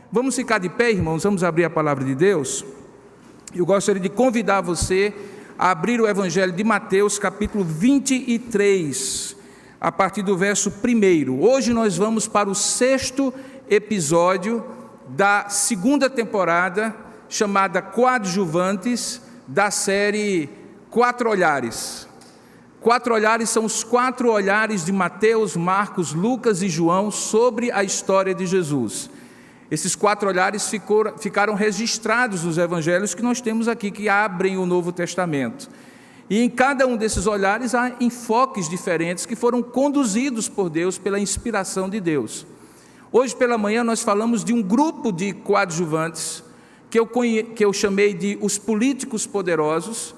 Vamos ficar de pé, irmãos, vamos abrir a palavra de Deus. Eu gostaria de convidar você a abrir o Evangelho de Mateus, capítulo 23, a partir do verso 1. Hoje nós vamos para o 6º episódio da 2ª temporada, chamada Coadjuvantes, da série 4 Olhares. 4 olhares são os 4 olhares de Mateus, Marcos, Lucas e João sobre a história de Jesus. Esses 4 olhares ficaram registrados nos evangelhos que nós temos aqui, que abrem o Novo Testamento. E em cada um desses olhares há enfoques diferentes que foram conduzidos por Deus, pela inspiração de Deus. Hoje pela manhã nós falamos de um grupo de coadjuvantes, que eu chamei de os políticos poderosos,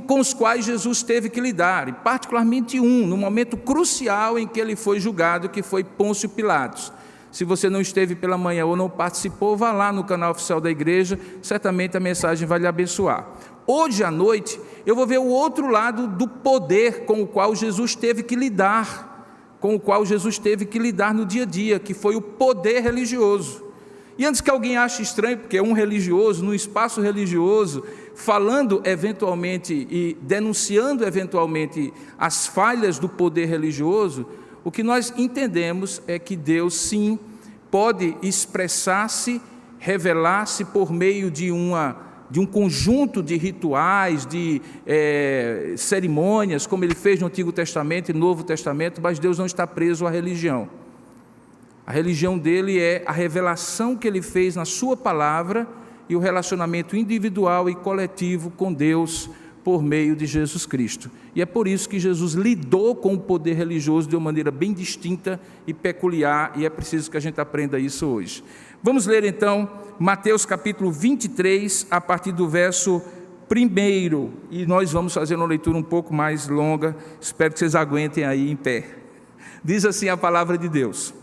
com os quais Jesus teve que lidar, e particularmente no momento crucial em que ele foi julgado, que foi Pôncio Pilatos. Se você não esteve pela manhã ou não participou, vá lá no canal oficial da igreja, certamente a mensagem vai lhe abençoar. Hoje à noite, eu vou ver o outro lado do poder com o qual Jesus teve que lidar, no dia a dia, que foi o poder religioso. E antes que alguém ache estranho, porque um religioso, num espaço religioso, falando eventualmente e denunciando eventualmente as falhas do poder religioso, o que nós entendemos é que Deus, sim, pode expressar-se, revelar-se por meio de um conjunto de rituais, de cerimônias, como Ele fez no Antigo Testamento e Novo Testamento, mas Deus não está preso à religião. A religião dele é a revelação que Ele fez na sua palavra e o relacionamento individual e coletivo com Deus por meio de Jesus Cristo. E é por isso que Jesus lidou com o poder religioso de uma maneira bem distinta e peculiar, e é preciso que a gente aprenda isso hoje. Vamos ler então Mateus capítulo 23, a partir do verso 1, e nós vamos fazer uma leitura um pouco mais longa, espero que vocês aguentem aí em pé. Diz assim a palavra de Deus: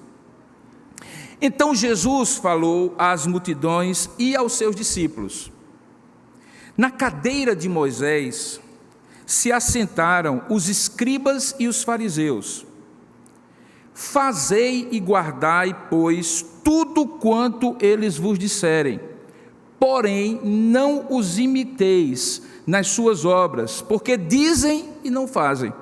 Então Jesus falou às multidões e aos seus discípulos: Na cadeira de Moisés se assentaram os escribas e os fariseus. Fazei e guardai, pois, tudo quanto eles vos disserem, porém não os imiteis nas suas obras, porque dizem e não fazem.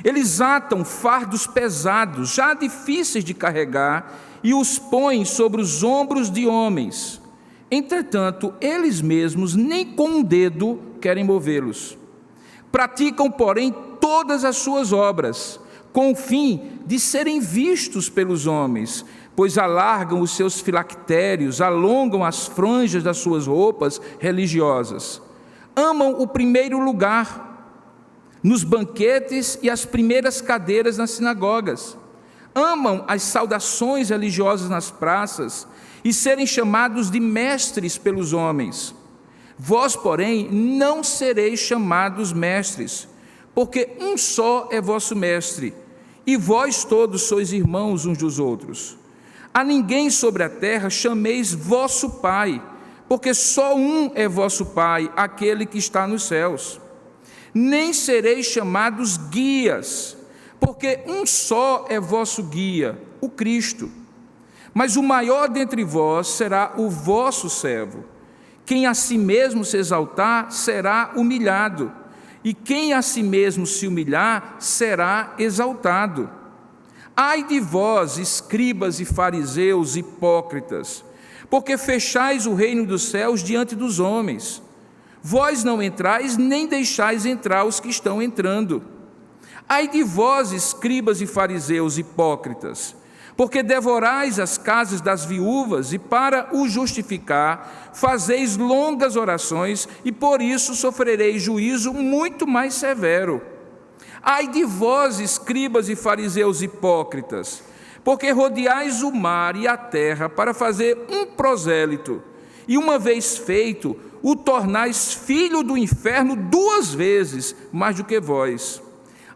Eles atam fardos pesados, já difíceis de carregar, e os põem sobre os ombros de homens. Entretanto, eles mesmos nem com um dedo querem movê-los. Praticam, porém, todas as suas obras, com o fim de serem vistos pelos homens, pois alargam os seus filactérios, alongam as franjas das suas roupas religiosas. Amam o primeiro lugar nos banquetes e as primeiras cadeiras nas sinagogas. Amam as saudações religiosas nas praças e serem chamados de mestres pelos homens. Vós, porém, não sereis chamados mestres, porque um só é vosso mestre, e vós todos sois irmãos uns dos outros. A ninguém sobre a terra chameis vosso Pai, porque só um é vosso Pai, aquele que está nos céus. Nem sereis chamados guias, porque um só é vosso guia, o Cristo. Mas o maior dentre vós será o vosso servo. Quem a si mesmo se exaltar, será humilhado, e quem a si mesmo se humilhar, será exaltado. Ai de vós, escribas e fariseus hipócritas, porque fechais o reino dos céus diante dos homens. Vós não entrais, nem deixais entrar os que estão entrando. Ai de vós, escribas e fariseus hipócritas, porque devorais as casas das viúvas, e para o justificar, fazeis longas orações, e por isso sofrereis juízo muito mais severo. Ai de vós, escribas e fariseus hipócritas, porque rodeais o mar e a terra para fazer um prosélito, e uma vez feito, o tornais filho do inferno 2 vezes mais do que vós.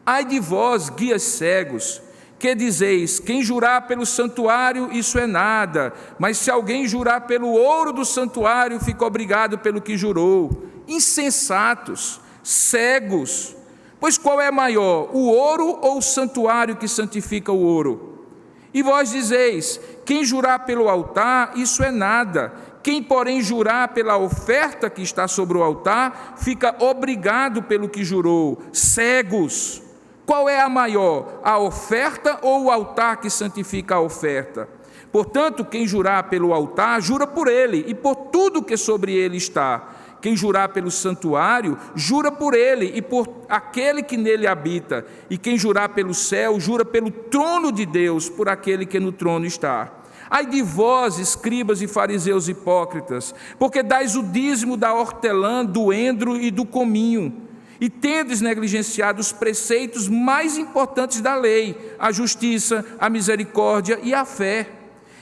Ai de vós, guias cegos, que dizeis: quem jurar pelo santuário, isso é nada, mas se alguém jurar pelo ouro do santuário, fica obrigado pelo que jurou. Insensatos, cegos, pois qual é maior, o ouro ou o santuário que santifica o ouro? E vós dizeis: quem jurar pelo altar, isso é nada. Quem, porém, jurar pela oferta que está sobre o altar, fica obrigado pelo que jurou. Cegos! Qual é a maior, a oferta ou o altar que santifica a oferta? Portanto, quem jurar pelo altar, jura por ele e por tudo que sobre ele está. Quem jurar pelo santuário, jura por ele e por aquele que nele habita. E quem jurar pelo céu, jura pelo trono de Deus, por aquele que no trono está. Ai de vós, escribas e fariseus hipócritas, porque dais o dízimo da hortelã, do endro e do cominho, e tendes negligenciado os preceitos mais importantes da lei, a justiça, a misericórdia e a fé.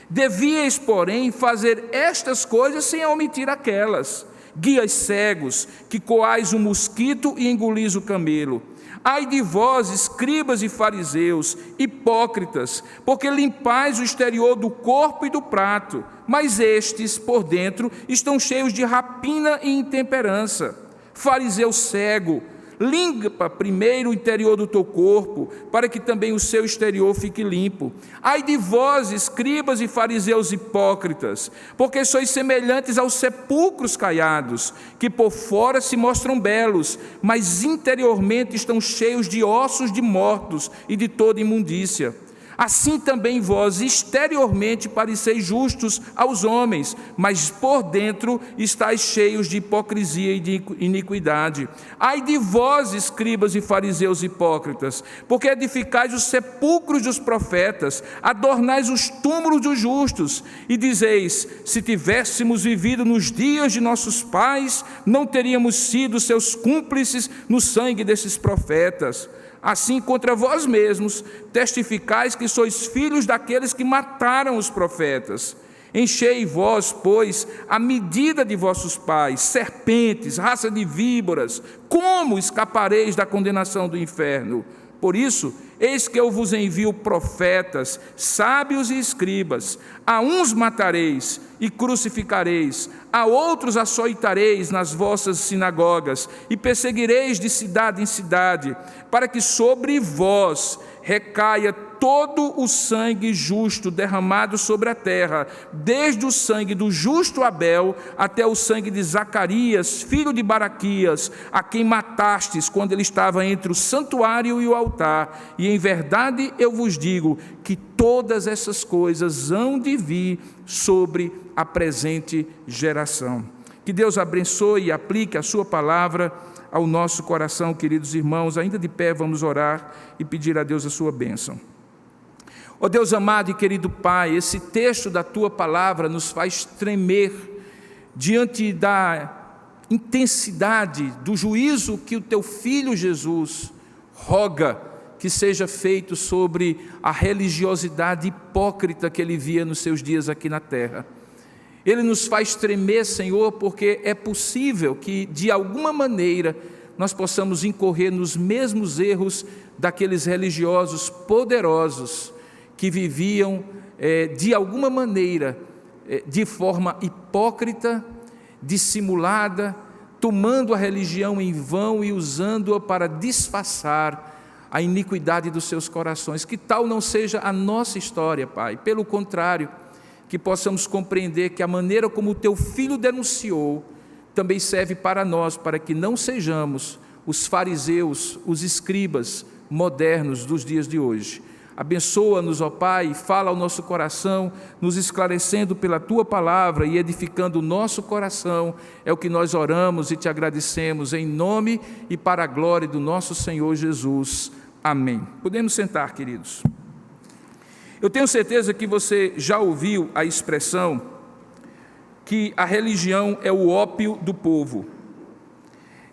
Devíeis, porém, fazer estas coisas sem omitir aquelas. Guias cegos, que coais o mosquito e engolis o camelo. Ai de vós, escribas e fariseus, hipócritas, porque limpais o exterior do corpo e do prato, mas estes, por dentro, estão cheios de rapina e intemperança. Fariseu cego, limpa primeiro o interior do teu corpo, para que também o seu exterior fique limpo. Ai de vós, escribas e fariseus hipócritas, porque sois semelhantes aos sepulcros caiados, que por fora se mostram belos, mas interiormente estão cheios de ossos de mortos e de toda imundícia. Assim também vós exteriormente pareceis justos aos homens, mas por dentro estáis cheios de hipocrisia e de iniquidade. Ai de vós, escribas e fariseus hipócritas, porque edificais os sepulcros dos profetas, adornais os túmulos dos justos, e dizeis: se tivéssemos vivido nos dias de nossos pais, não teríamos sido seus cúmplices no sangue desses profetas. Assim, contra vós mesmos, testificais que sois filhos daqueles que mataram os profetas. Enchei vós, pois, a medida de vossos pais, serpentes, raça de víboras, como escapareis da condenação do inferno? Por isso, eis que eu vos envio profetas, sábios e escribas. A uns matareis e crucificareis, a outros açoitareis nas vossas sinagogas e perseguireis de cidade em cidade, para que sobre vós recaia todo o sangue justo derramado sobre a terra, desde o sangue do justo Abel até o sangue de Zacarias, filho de Baraquias, a quem matastes quando ele estava entre o santuário e o altar. E em verdade eu vos digo que todas essas coisas hão de vir sobre a presente geração. Que Deus abençoe e aplique a sua palavra ao nosso coração, queridos irmãos. Ainda de pé, vamos orar e pedir a Deus a sua bênção. Ó Deus amado e querido Pai, esse texto da Tua palavra nos faz tremer diante da intensidade do juízo que o Teu Filho Jesus roga que seja feito sobre a religiosidade hipócrita que Ele via nos seus dias aqui na terra. Ele nos faz tremer, Senhor, porque é possível que, de alguma maneira, nós possamos incorrer nos mesmos erros daqueles religiosos poderosos que viviam, de alguma maneira, de forma hipócrita, dissimulada, tomando a religião em vão e usando-a para disfarçar a iniquidade dos seus corações. Que tal não seja a nossa história, Pai? Pelo contrário, que possamos compreender que a maneira como o Teu Filho denunciou também serve para nós, para que não sejamos os fariseus, os escribas modernos dos dias de hoje. Abençoa-nos, ó Pai, fala ao nosso coração, nos esclarecendo pela Tua palavra e edificando o nosso coração. É o que nós oramos e Te agradecemos, em nome e para a glória do nosso Senhor Jesus. Amém. Podemos sentar, queridos. Eu tenho certeza que você já ouviu a expressão que a religião é o ópio do povo.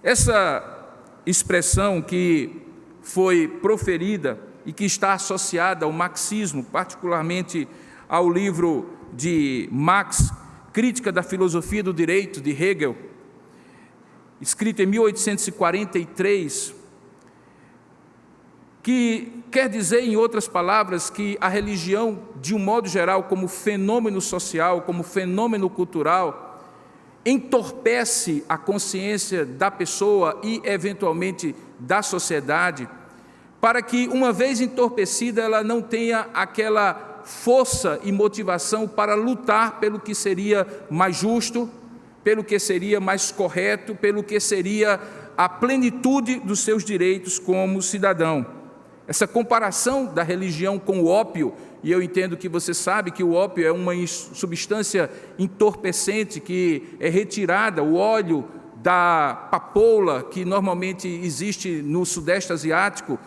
Essa expressão que foi proferida e que está associada ao marxismo, particularmente ao livro de Marx, Crítica da Filosofia do Direito, de Hegel, escrito em 1843, que quer dizer, em outras palavras, que a religião, de um modo geral, como fenômeno social, como fenômeno cultural, entorpece a consciência da pessoa e, eventualmente, da sociedade, para que, uma vez entorpecida, ela não tenha aquela força e motivação para lutar pelo que seria mais justo, pelo que seria mais correto, pelo que seria a plenitude dos seus direitos como cidadão. Essa comparação da religião com o ópio, e eu entendo que você sabe que o ópio é uma substância entorpecente que é retirada, o óleo da papoula, que normalmente existe no Sudeste Asiático,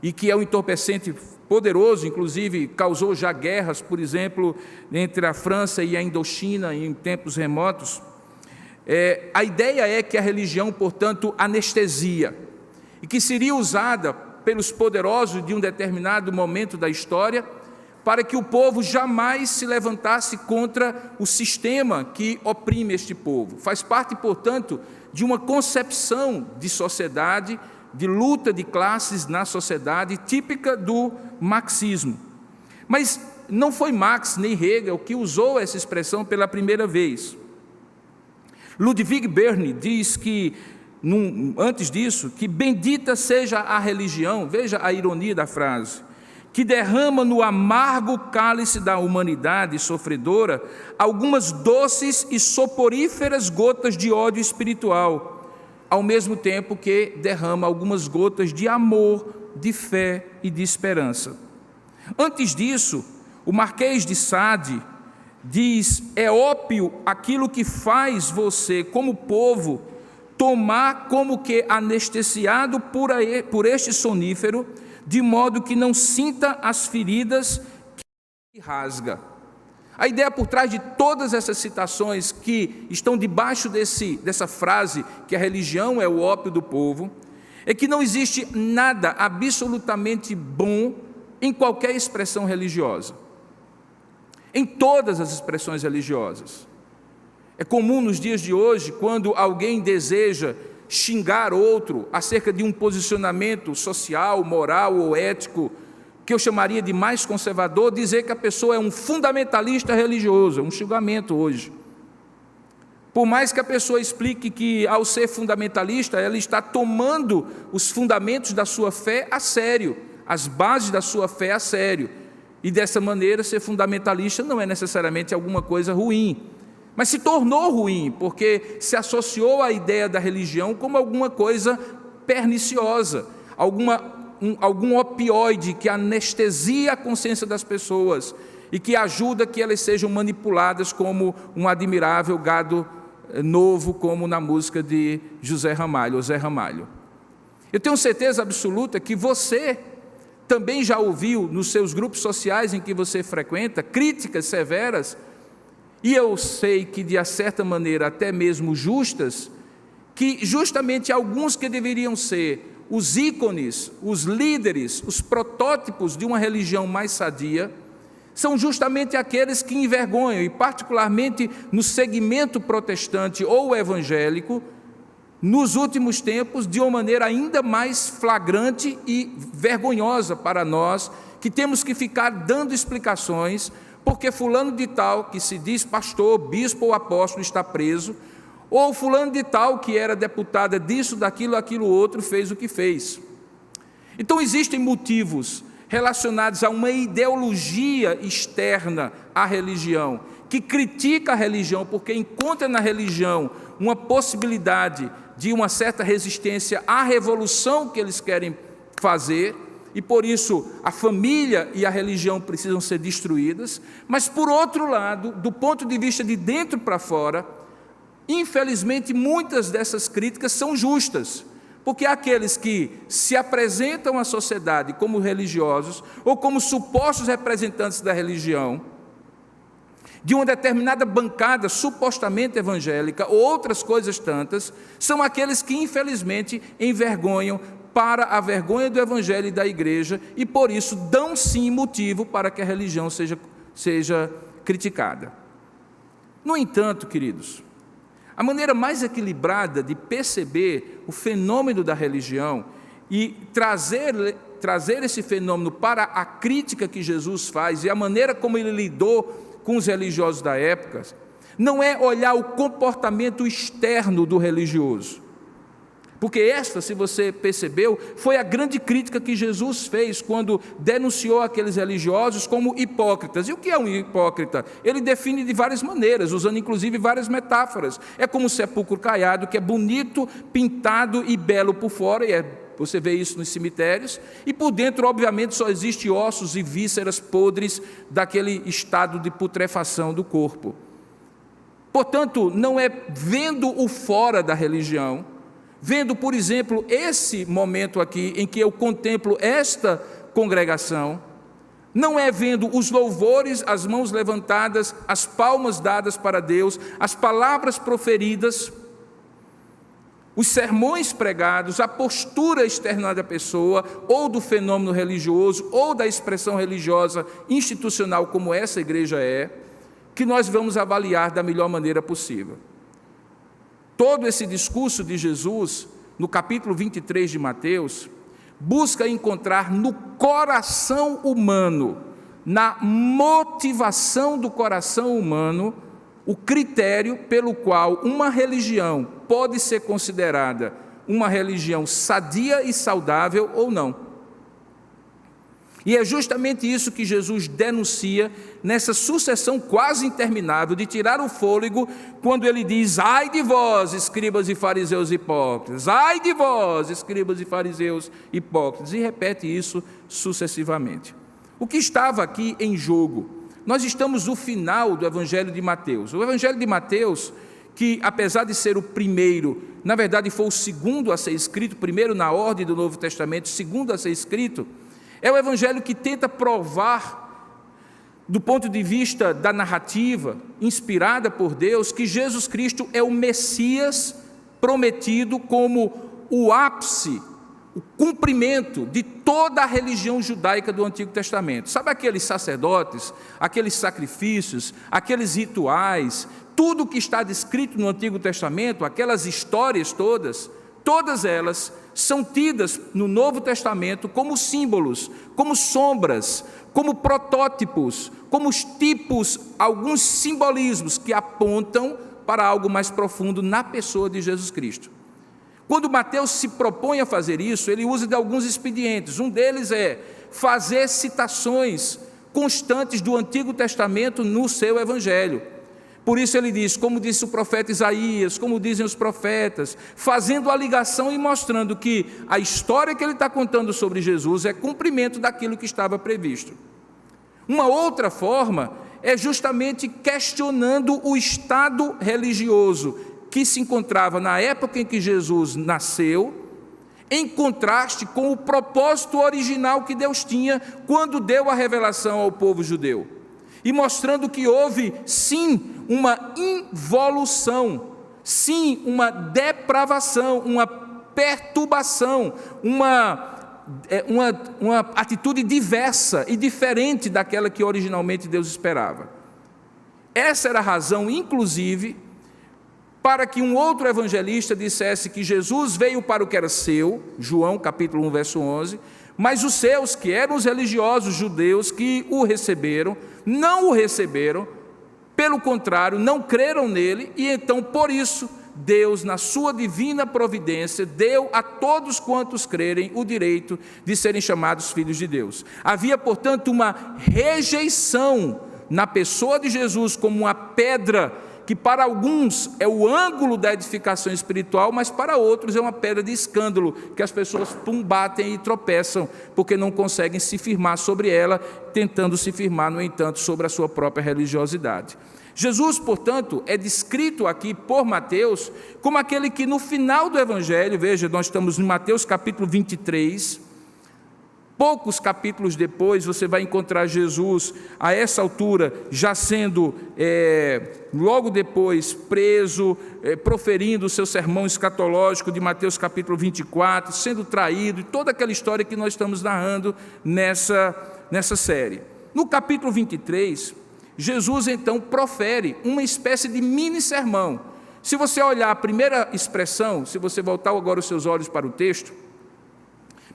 e que é um entorpecente poderoso, inclusive causou já guerras, por exemplo, entre a França e a Indochina em tempos remotos. A ideia é que a religião, portanto, anestesia, e que seria usada pelos poderosos de um determinado momento da história, para que o povo jamais se levantasse contra o sistema que oprime este povo. Faz parte, portanto, de uma concepção de sociedade, de luta de classes na sociedade, típica do marxismo. Mas não foi Marx nem Hegel que usou essa expressão pela primeira vez. Ludwig Berne diz que, antes disso, que bendita seja a religião, veja a ironia da frase, que derrama no amargo cálice da humanidade sofredora algumas doces e soporíferas gotas de ódio espiritual, ao mesmo tempo que derrama algumas gotas de amor, de fé e de esperança. Antes disso, o Marquês de Sade diz: é ópio aquilo que faz você, como povo, tomar como que anestesiado por este sonífero, de modo que não sinta as feridas que rasga. A ideia por trás de todas essas citações que estão debaixo dessa frase, que a religião é o ópio do povo, é que não existe nada absolutamente bom em qualquer expressão religiosa. Em todas as expressões religiosas. É comum nos dias de hoje, quando alguém deseja xingar outro acerca de um posicionamento social, moral ou ético, que eu chamaria de mais conservador, dizer que a pessoa é um fundamentalista religioso, é um julgamento hoje. Por mais que a pessoa explique que, ao ser fundamentalista, ela está tomando os fundamentos da sua fé a sério, as bases da sua fé a sério, e dessa maneira ser fundamentalista não é necessariamente alguma coisa ruim, mas se tornou ruim, porque se associou à ideia da religião como alguma coisa perniciosa, algum opioide que anestesia a consciência das pessoas e que ajuda que elas sejam manipuladas como um admirável gado novo, como na música de José Ramalho, ou Zé Ramalho. Eu tenho certeza absoluta que você também já ouviu nos seus grupos sociais em que você frequenta críticas severas, e eu sei que de certa maneira até mesmo justas, que justamente alguns que deveriam ser os ícones, os líderes, os protótipos de uma religião mais sadia, são justamente aqueles que envergonham, e particularmente no segmento protestante ou evangélico, nos últimos tempos, de uma maneira ainda mais flagrante e vergonhosa para nós, que temos que ficar dando explicações, porque fulano de tal, que se diz pastor, bispo ou apóstolo, está preso, ou fulano de tal, que era deputada disso, daquilo, aquilo outro, fez o que fez. Então existem motivos relacionados a uma ideologia externa à religião, que critica a religião, porque encontra na religião uma possibilidade de uma certa resistência à revolução que eles querem fazer, e por isso a família e a religião precisam ser destruídas. Mas por outro lado, do ponto de vista de dentro para fora, infelizmente muitas dessas críticas são justas, porque aqueles que se apresentam à sociedade como religiosos ou como supostos representantes da religião, de uma determinada bancada supostamente evangélica ou outras coisas tantas, são aqueles que infelizmente envergonham para a vergonha do evangelho e da igreja, e por isso dão sim motivo para que a religião seja criticada. No entanto, queridos, a maneira mais equilibrada de perceber o fenômeno da religião e trazer esse fenômeno para a crítica que Jesus faz e a maneira como ele lidou com os religiosos da época, não é olhar o comportamento externo do religioso. Porque esta, se você percebeu, foi a grande crítica que Jesus fez quando denunciou aqueles religiosos como hipócritas. E o que é um hipócrita? Ele define de várias maneiras, usando inclusive várias metáforas. É como um sepulcro caiado, que é bonito, pintado e belo por fora, e você vê isso nos cemitérios, e por dentro, obviamente, só existe ossos e vísceras podres daquele estado de putrefação do corpo. Portanto, não é vendo o fora da religião, vendo, por exemplo, esse momento aqui em que eu contemplo esta congregação, não é vendo os louvores, as mãos levantadas, as palmas dadas para Deus, as palavras proferidas, os sermões pregados, a postura externa da pessoa, ou do fenômeno religioso, ou da expressão religiosa institucional, como essa igreja é, que nós vamos avaliar da melhor maneira possível. Todo esse discurso de Jesus, no capítulo 23 de Mateus, busca encontrar no coração humano, na motivação do coração humano, o critério pelo qual uma religião pode ser considerada uma religião sadia e saudável ou não. E é justamente isso que Jesus denuncia nessa sucessão quase interminável de tirar o fôlego, quando ele diz: ai de vós, escribas e fariseus hipócritas, ai de vós, escribas e fariseus hipócritas, e repete isso sucessivamente. O que estava aqui em jogo? Nós estamos no final do Evangelho de Mateus. O Evangelho de Mateus, que apesar de ser o primeiro, na verdade foi o segundo a ser escrito, primeiro na ordem do Novo Testamento, segundo a ser escrito, é o Evangelho que tenta provar, do ponto de vista da narrativa, inspirada por Deus, que Jesus Cristo é o Messias prometido como o ápice, o cumprimento de toda a religião judaica do Antigo Testamento. Sabe aqueles sacerdotes, aqueles sacrifícios, aqueles rituais, tudo que está descrito no Antigo Testamento, aquelas histórias todas elas são tidas no Novo Testamento como símbolos, como sombras, como protótipos, como os tipos, alguns simbolismos que apontam para algo mais profundo na pessoa de Jesus Cristo. Quando Mateus se propõe a fazer isso, ele usa de alguns expedientes. Um deles é fazer citações constantes do Antigo Testamento no seu Evangelho. Por isso ele diz, como disse o profeta Isaías, como dizem os profetas, fazendo a ligação e mostrando que a história que ele está contando sobre Jesus é cumprimento daquilo que estava previsto. Uma outra forma é justamente questionando o estado religioso que se encontrava na época em que Jesus nasceu, em contraste com o propósito original que Deus tinha quando deu a revelação ao povo judeu. E mostrando que houve, sim, uma involução, sim, uma depravação, uma perturbação, uma atitude diversa e diferente daquela que originalmente Deus esperava. Essa era a razão, inclusive, para que um outro evangelista dissesse que Jesus veio para o que era seu, João capítulo 1, verso 11, mas os seus, que eram os religiosos judeus que o receberam, não o receberam, pelo contrário, não creram nele, e então, por isso, Deus, na sua divina providência, deu a todos quantos crerem o direito de serem chamados filhos de Deus. Havia, portanto, uma rejeição na pessoa de Jesus como uma pedra que para alguns é o ângulo da edificação espiritual, mas para outros é uma pedra de escândalo, que as pessoas batem e tropeçam, porque não conseguem se firmar sobre ela, tentando se firmar, no entanto, sobre a sua própria religiosidade. Jesus, portanto, é descrito aqui por Mateus como aquele que no final do Evangelho, veja, nós estamos em Mateus capítulo 23, poucos capítulos depois, você vai encontrar Jesus, a essa altura, já sendo, logo depois, preso, proferindo o seu sermão escatológico de Mateus capítulo 24, sendo traído, e toda aquela história que nós estamos narrando nessa série. No capítulo 23, Jesus, então, profere uma espécie de mini-sermão. Se você olhar a primeira expressão, se você voltar agora os seus olhos para o texto,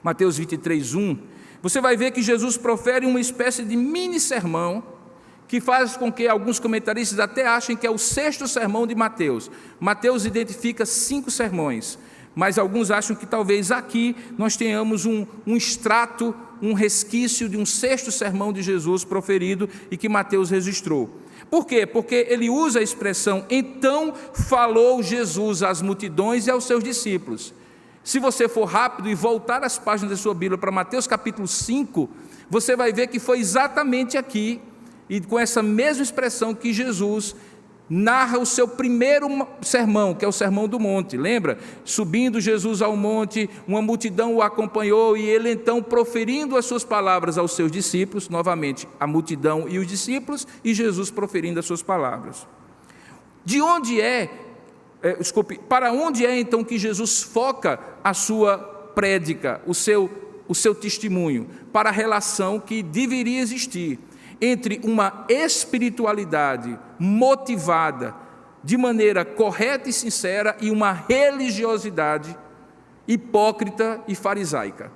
Mateus 23, 1, você vai ver que Jesus profere uma espécie de mini-sermão que faz com que alguns comentaristas até achem que é o 6º sermão de Mateus. Mateus identifica 5 sermões. Mas alguns acham que talvez aqui nós tenhamos um extrato, um resquício de um sexto sermão de Jesus proferido e que Mateus registrou. Por quê? Porque ele usa a expressão, então falou Jesus às multidões e aos seus discípulos. Se você for rápido e voltar as páginas da sua Bíblia para Mateus capítulo 5, você vai ver que foi exatamente aqui, e com essa mesma expressão, que Jesus narra o seu primeiro sermão, que é o Sermão do Monte. Lembra? Subindo Jesus ao monte, uma multidão o acompanhou, e ele então, proferindo as suas palavras aos seus discípulos, novamente, a multidão e os discípulos, e Jesus proferindo as suas palavras. Para onde é então que Jesus foca a sua prédica, o seu testemunho? Para a relação que deveria existir entre uma espiritualidade motivada de maneira correta e sincera e uma religiosidade hipócrita e farisaica.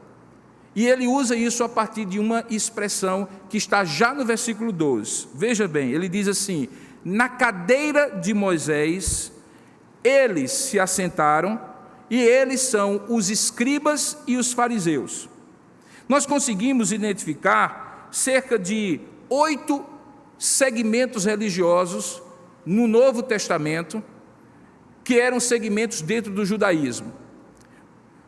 E ele usa isso a partir de uma expressão que está já no versículo 12. Veja bem, ele diz assim: na cadeira de Moisés eles se assentaram, e eles são os escribas e os fariseus. Nós conseguimos identificar cerca de 8 segmentos religiosos no Novo Testamento, que eram segmentos dentro do judaísmo.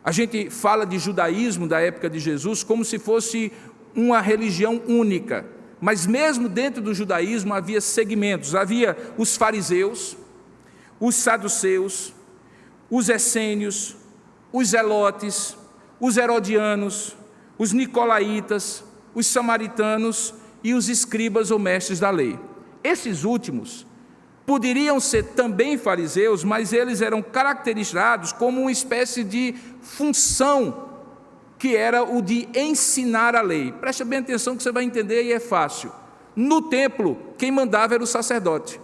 A gente fala de judaísmo da época de Jesus como se fosse uma religião única, mas mesmo dentro do judaísmo havia segmentos. Havia os fariseus, os saduceus, os essênios, os zelotes, os herodianos, os nicolaítas, os samaritanos e os escribas ou mestres da lei. Esses últimos poderiam ser também fariseus, mas eles eram caracterizados como uma espécie de função, que era o de ensinar a lei. Preste bem atenção que você vai entender, e é fácil. No templo, quem mandava era o sacerdote.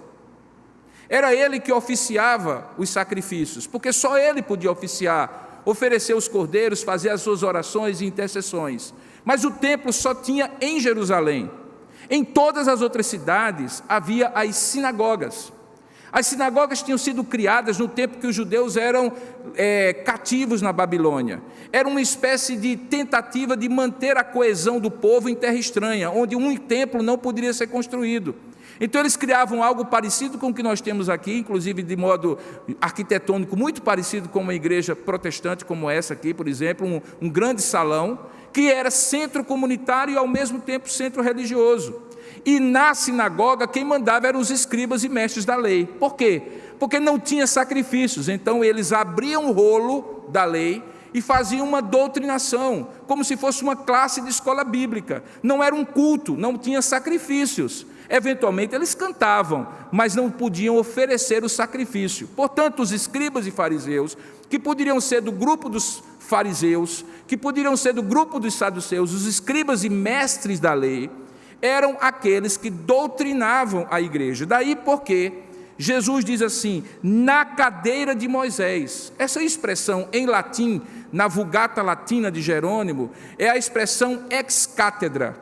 Era ele que oficiava os sacrifícios, porque só ele podia oficiar, oferecer os cordeiros, fazer as suas orações e intercessões. Mas o templo só tinha em Jerusalém. Em todas as outras cidades havia as sinagogas. As sinagogas tinham sido criadas no tempo que os judeus eram cativos na Babilônia. Era uma espécie de tentativa de manter a coesão do povo em terra estranha, onde um templo não poderia ser construído. Então eles criavam algo parecido com o que nós temos aqui, inclusive de modo arquitetônico muito parecido com uma igreja protestante como essa aqui, por exemplo, um grande salão, que era centro comunitário e ao mesmo tempo centro religioso. E na sinagoga quem mandava eram os escribas e mestres da lei. Por quê? Porque não tinha sacrifícios, então eles abriam o rolo da lei e faziam uma doutrinação, como se fosse uma classe de escola bíblica. Não era um culto, não tinha sacrifícios. Eventualmente eles cantavam, mas não podiam oferecer o sacrifício. Portanto, os escribas e fariseus, que poderiam ser do grupo dos fariseus, que poderiam ser do grupo dos saduceus, os escribas e mestres da lei, eram aqueles que doutrinavam a igreja. Daí porque Jesus diz assim, na cadeira de Moisés. Essa expressão em latim, na Vulgata Latina de Jerônimo, é a expressão ex cátedra,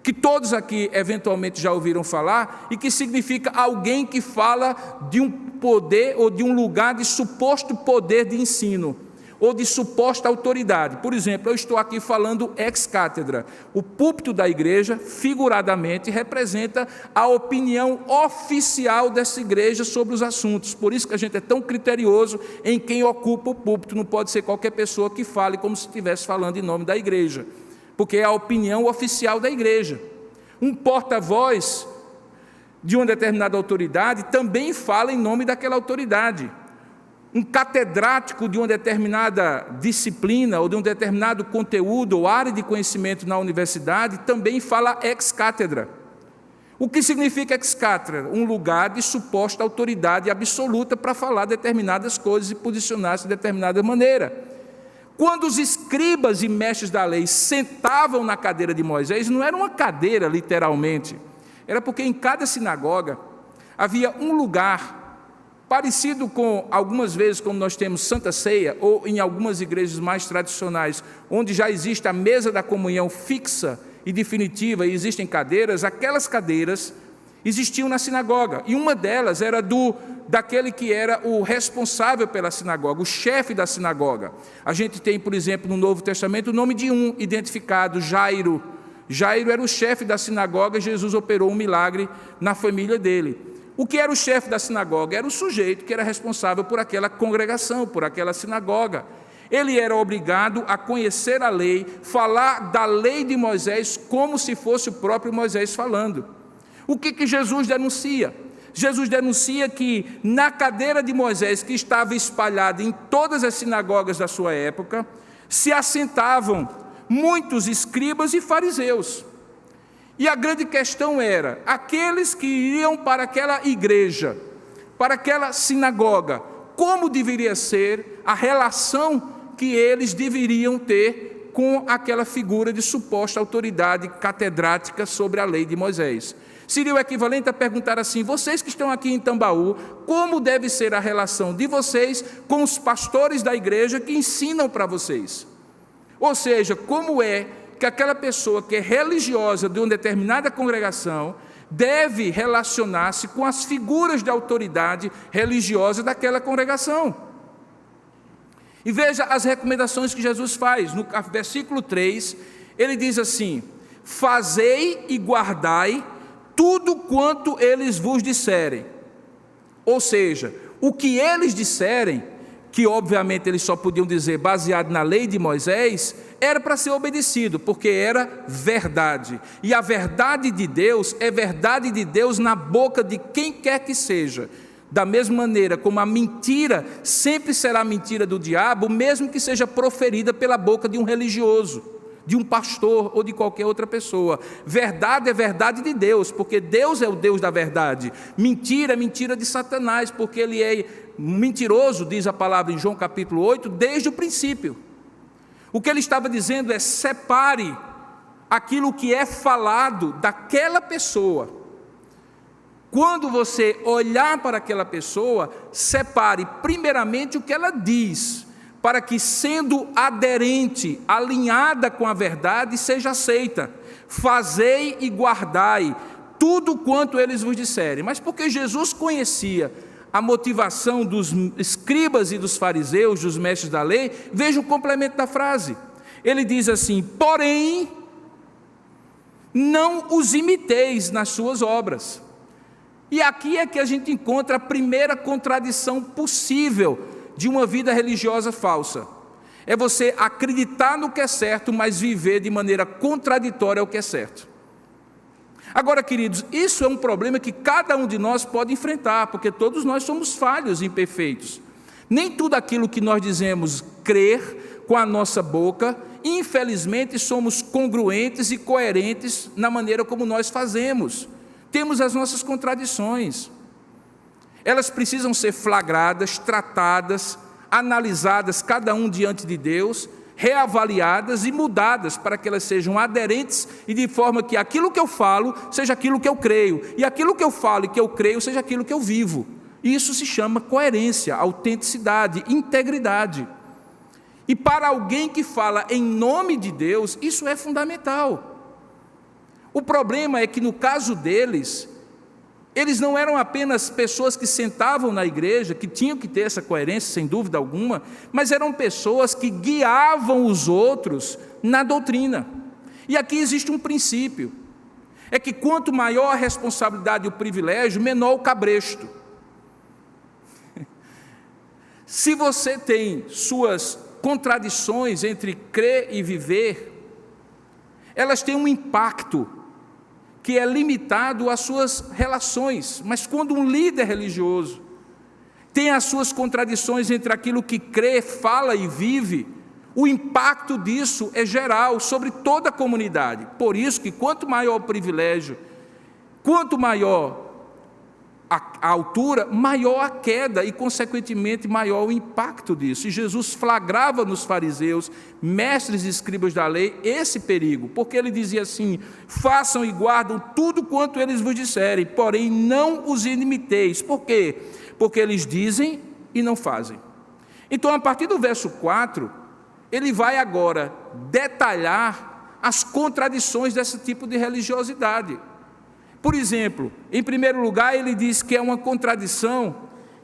que todos aqui eventualmente já ouviram falar, e que significa alguém que fala de um poder ou de um lugar de suposto poder de ensino, ou de suposta autoridade. Por exemplo, eu estou aqui falando ex cátedra. O púlpito da igreja, figuradamente, representa a opinião oficial dessa igreja sobre os assuntos. Por isso que a gente é tão criterioso em quem ocupa o púlpito. Não pode ser qualquer pessoa que fale como se estivesse falando em nome da igreja, porque é a opinião oficial da igreja. Um porta-voz de uma determinada autoridade também fala em nome daquela autoridade. Um catedrático de uma determinada disciplina ou de um determinado conteúdo ou área de conhecimento na universidade também fala ex cátedra. O que significa ex cátedra? Um lugar de suposta autoridade absoluta para falar determinadas coisas e posicionar-se de determinada maneira. Quando os escribas e mestres da lei sentavam na cadeira de Moisés, não era uma cadeira literalmente, era porque em cada sinagoga havia um lugar parecido com, algumas vezes, como nós temos Santa Ceia, ou em algumas igrejas mais tradicionais, onde já existe a mesa da comunhão fixa e definitiva, e existem cadeiras, aquelas cadeiras existiam na sinagoga, e uma delas era daquele que era o responsável pela sinagoga, o chefe da sinagoga. A gente tem, por exemplo, no Novo Testamento, o nome de um identificado, Jairo. Jairo era o chefe da sinagoga, e Jesus operou um milagre na família dele. O que era o chefe da sinagoga? Era o sujeito que era responsável por aquela congregação, por aquela sinagoga. Ele era obrigado a conhecer a lei, falar da lei de Moisés como se fosse o próprio Moisés falando. O que Jesus denuncia? Jesus denuncia que na cadeira de Moisés, que estava espalhada em todas as sinagogas da sua época, se assentavam muitos escribas e fariseus. E a grande questão era, aqueles que iriam para aquela igreja, para aquela sinagoga, como deveria ser a relação que eles deveriam ter com aquela figura de suposta autoridade catedrática sobre a lei de Moisés. Seria o equivalente a perguntar assim: vocês que estão aqui em Tambaú, como deve ser a relação de vocês com os pastores da igreja que ensinam para vocês? Ou seja, como é que aquela pessoa que é religiosa de uma determinada congregação deve relacionar-se com as figuras de autoridade religiosa daquela congregação? E veja as recomendações que Jesus faz. No versículo 3, ele diz assim: fazei e guardai tudo quanto eles vos disserem. Ou seja, o que eles disserem, que obviamente eles só podiam dizer baseado na lei de Moisés, era para ser obedecido, porque era verdade. E a verdade de Deus é verdade de Deus na boca de quem quer que seja. Da mesma maneira como a mentira sempre será mentira do diabo, mesmo que seja proferida pela boca de um religioso, de um pastor ou de qualquer outra pessoa. Verdade é verdade de Deus, porque Deus é o Deus da verdade. Mentira é mentira de Satanás, porque ele é mentiroso, diz a palavra em João capítulo 8, desde o princípio. O que ele estava dizendo é: separe aquilo que é falado daquela pessoa. Quando você olhar para aquela pessoa, separe primeiramente o que ela diz, para que, sendo aderente, alinhada com a verdade, seja aceita. Fazei e guardai tudo quanto eles vos disserem. Mas porque Jesus conhecia a motivação dos escribas e dos fariseus, dos mestres da lei, veja o complemento da frase. Ele diz assim: porém, não os imiteis nas suas obras. E aqui é que a gente encontra a primeira contradição possível de uma vida religiosa falsa. É você acreditar no que é certo, mas viver de maneira contraditória ao que é certo. Agora, queridos, isso é um problema que cada um de nós pode enfrentar, porque todos nós somos falhos e imperfeitos. Nem tudo aquilo que nós dizemos crer com a nossa boca, infelizmente somos congruentes e coerentes na maneira como nós fazemos. Temos as nossas contradições. Elas precisam ser flagradas, tratadas, analisadas, cada um diante de Deus, reavaliadas e mudadas para que elas sejam aderentes e de forma que aquilo que eu falo seja aquilo que eu creio, e aquilo que eu falo e que eu creio seja aquilo que eu vivo. Isso se chama coerência, autenticidade, integridade. E para alguém que fala em nome de Deus, isso é fundamental. O problema é que no caso deles, eles não eram apenas pessoas que sentavam na igreja, que tinham que ter essa coerência, sem dúvida alguma, mas eram pessoas que guiavam os outros na doutrina. E aqui existe um princípio, é que quanto maior a responsabilidade e o privilégio, menor o cabresto. Se você tem suas contradições entre crer e viver, elas têm um impacto que é limitado às suas relações. Mas quando um líder religioso tem as suas contradições entre aquilo que crê, fala e vive, o impacto disso é geral sobre toda a comunidade. Por isso que quanto maior o privilégio, quanto maior a altura, maior a queda e, consequentemente, maior o impacto disso. E Jesus flagrava nos fariseus, mestres e escribas da lei, esse perigo, porque ele dizia assim: façam e guardam tudo quanto eles vos disserem, porém não os imiteis. Por quê? Porque eles dizem e não fazem. Então, a partir do verso 4, ele vai agora detalhar as contradições desse tipo de religiosidade. Por exemplo, em primeiro lugar, ele diz que é uma contradição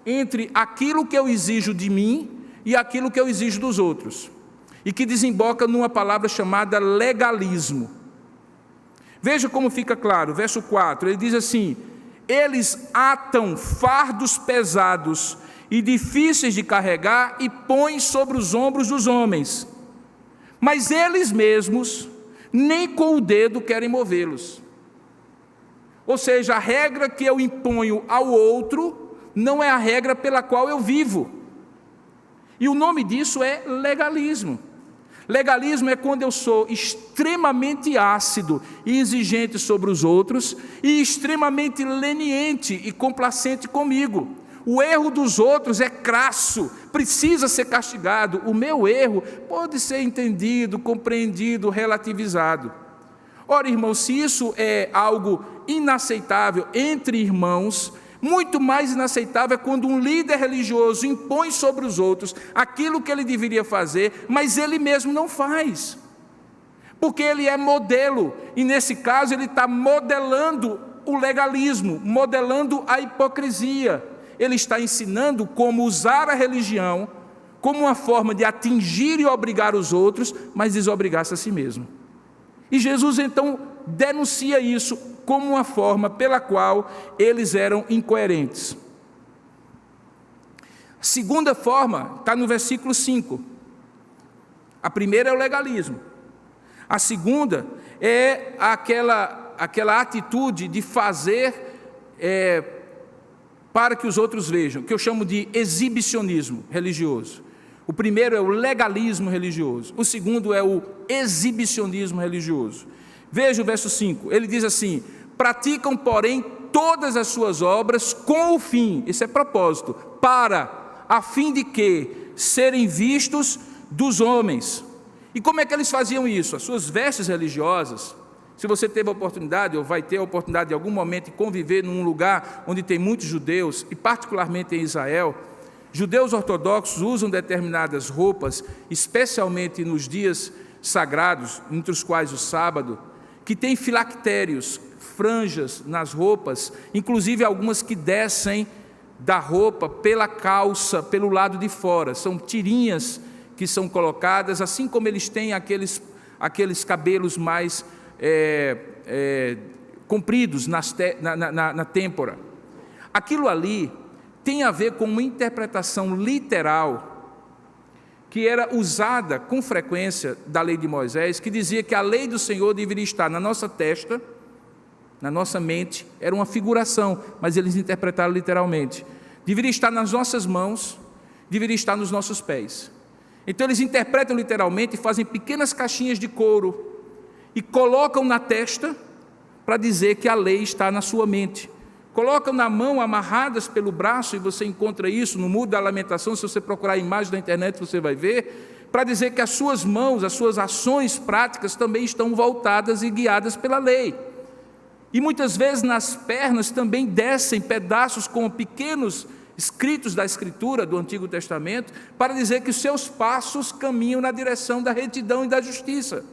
entre aquilo que eu exijo de mim e aquilo que eu exijo dos outros, e que desemboca numa palavra chamada legalismo. Veja como fica claro, verso 4, ele diz assim: eles atam fardos pesados e difíceis de carregar e põem sobre os ombros dos homens, mas eles mesmos nem com o dedo querem movê-los. Ou seja, a regra que eu imponho ao outro não é a regra pela qual eu vivo. E o nome disso é legalismo. Legalismo é quando eu sou extremamente ácido e exigente sobre os outros e extremamente leniente e complacente comigo. O erro dos outros é crasso, precisa ser castigado. O meu erro pode ser entendido, compreendido, relativizado. Ora, irmãos, se isso é algo inaceitável entre irmãos, muito mais inaceitável é quando um líder religioso impõe sobre os outros aquilo que ele deveria fazer, mas ele mesmo não faz, porque ele é modelo, e nesse caso ele está modelando o legalismo, modelando a hipocrisia. Ele está ensinando como usar a religião como uma forma de atingir e obrigar os outros, mas desobrigar-se a si mesmo. E Jesus então denuncia isso como uma forma pela qual eles eram incoerentes. A segunda forma está no versículo 5. A primeira é o legalismo. A segunda é aquela atitude de fazer para que os outros vejam, que eu chamo de exibicionismo religioso. O primeiro é o legalismo religioso. O segundo é o exibicionismo religioso. Veja o verso 5, ele diz assim: praticam, porém, todas as suas obras com o fim, esse é propósito, a fim de que serem vistos dos homens. E como é que eles faziam isso? As suas vestes religiosas, se você teve a oportunidade, ou vai ter a oportunidade em algum momento de conviver num lugar onde tem muitos judeus, e particularmente em Israel, judeus ortodoxos usam determinadas roupas, especialmente nos dias sagrados, entre os quais o sábado, que tem filactérios, franjas nas roupas, inclusive algumas que descem da roupa pela calça, pelo lado de fora, são tirinhas que são colocadas, assim como eles têm aqueles cabelos mais compridos na têmpora. Aquilo ali tem a ver com uma interpretação literal que era usada com frequência da lei de Moisés, que dizia que a lei do Senhor deveria estar na nossa testa, na nossa mente, era uma figuração, mas eles interpretaram literalmente. Deveria estar nas nossas mãos, deveria estar nos nossos pés. Então eles interpretam literalmente e fazem pequenas caixinhas de couro e colocam na testa para dizer que a lei está na sua mente. Colocam na mão, amarradas pelo braço, e você encontra isso no Muro da Lamentação, se você procurar a imagem na internet você vai ver, para dizer que as suas mãos, as suas ações práticas também estão voltadas e guiadas pela lei. E muitas vezes nas pernas também descem pedaços com pequenos escritos da Escritura do Antigo Testamento, para dizer que os seus passos caminham na direção da retidão e da justiça.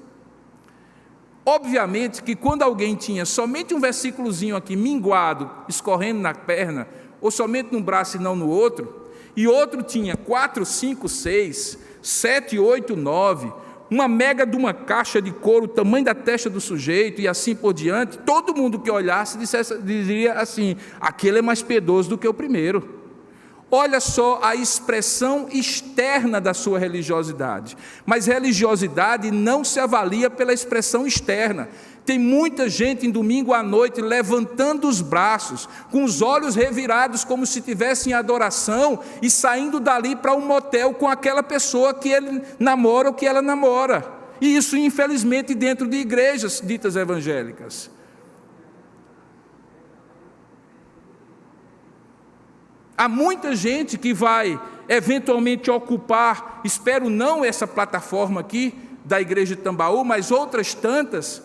Obviamente que quando alguém tinha somente um versículozinho aqui minguado, escorrendo na perna, ou somente num braço e não no outro, e outro tinha 4, 5, 6, 7, 8, 9, uma mega de uma caixa de couro, o tamanho da testa do sujeito, e assim por diante, todo mundo que olhasse diria assim: aquele é mais piedoso do que o primeiro. Olha só a expressão externa da sua religiosidade. Mas religiosidade não se avalia pela expressão externa. Tem muita gente em domingo à noite levantando os braços, com os olhos revirados como se estivesse em adoração, e saindo dali para um motel com aquela pessoa que ele namora ou que ela namora. E isso, infelizmente, dentro de igrejas ditas evangélicas. Há muita gente que vai eventualmente ocupar, espero não essa plataforma aqui da igreja de Tambaú, mas outras tantas,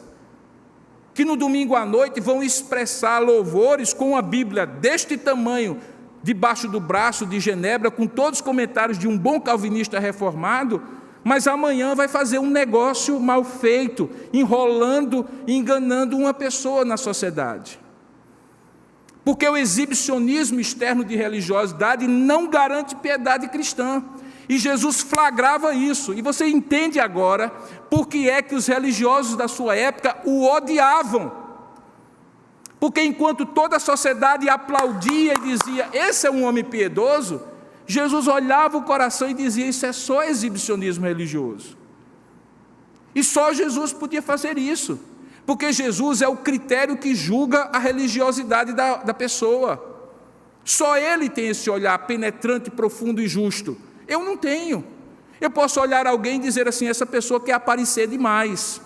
que no domingo à noite vão expressar louvores com a Bíblia deste tamanho, debaixo do braço de Genebra, com todos os comentários de um bom calvinista reformado, mas amanhã vai fazer um negócio mal feito, enrolando e enganando uma pessoa na sociedade. Porque o exibicionismo externo de religiosidade não garante piedade cristã. E Jesus flagrava isso. E você entende agora por que é que os religiosos da sua época o odiavam. Porque enquanto toda a sociedade aplaudia e dizia, esse é um homem piedoso, Jesus olhava o coração e dizia, isso é só exibicionismo religioso. E só Jesus podia fazer isso. Porque Jesus é o critério que julga a religiosidade da pessoa. Só Ele tem esse olhar penetrante, profundo e justo. Eu não tenho. Eu posso olhar alguém e dizer assim, essa pessoa quer aparecer demais.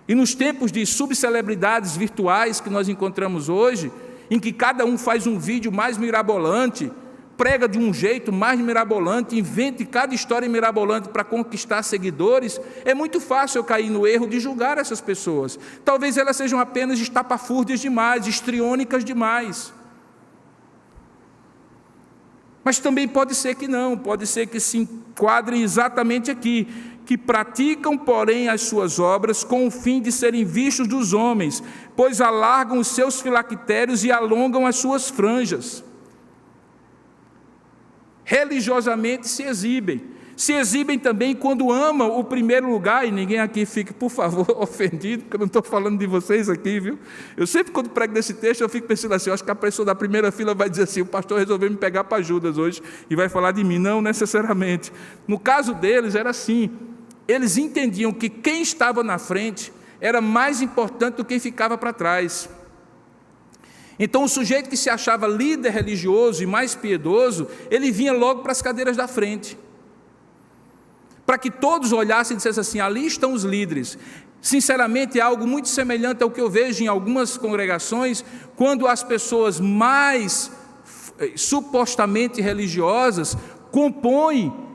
E nos tempos de subcelebridades virtuais que nós encontramos hoje, em que cada um faz um vídeo mais mirabolante, prega de um jeito mais mirabolante, invente cada história mirabolante para conquistar seguidores, é muito fácil eu cair no erro de julgar essas pessoas. Talvez elas sejam apenas estapafúrdias demais, histriônicas demais. Mas também pode ser que não, pode ser que se enquadrem exatamente aqui, que praticam, porém, as suas obras com o fim de serem vistos dos homens, pois alargam os seus filactérios e alongam as suas franjas. Religiosamente se exibem também quando amam o primeiro lugar, e ninguém aqui fique, por favor, ofendido, porque eu não estou falando de vocês aqui, viu? Eu sempre, quando prego desse texto, eu fico pensando assim, eu acho que a pessoa da primeira fila vai dizer assim, o pastor resolveu me pegar para Judas hoje, e vai falar de mim. Não necessariamente. No caso deles, era assim, eles entendiam que quem estava na frente era mais importante do que quem ficava para trás. Então o sujeito que se achava líder religioso e mais piedoso, ele vinha logo para as cadeiras da frente, para que todos olhassem e dissessem assim, ali estão os líderes. Sinceramente, é algo muito semelhante ao que eu vejo em algumas congregações, quando as pessoas mais supostamente religiosas compõem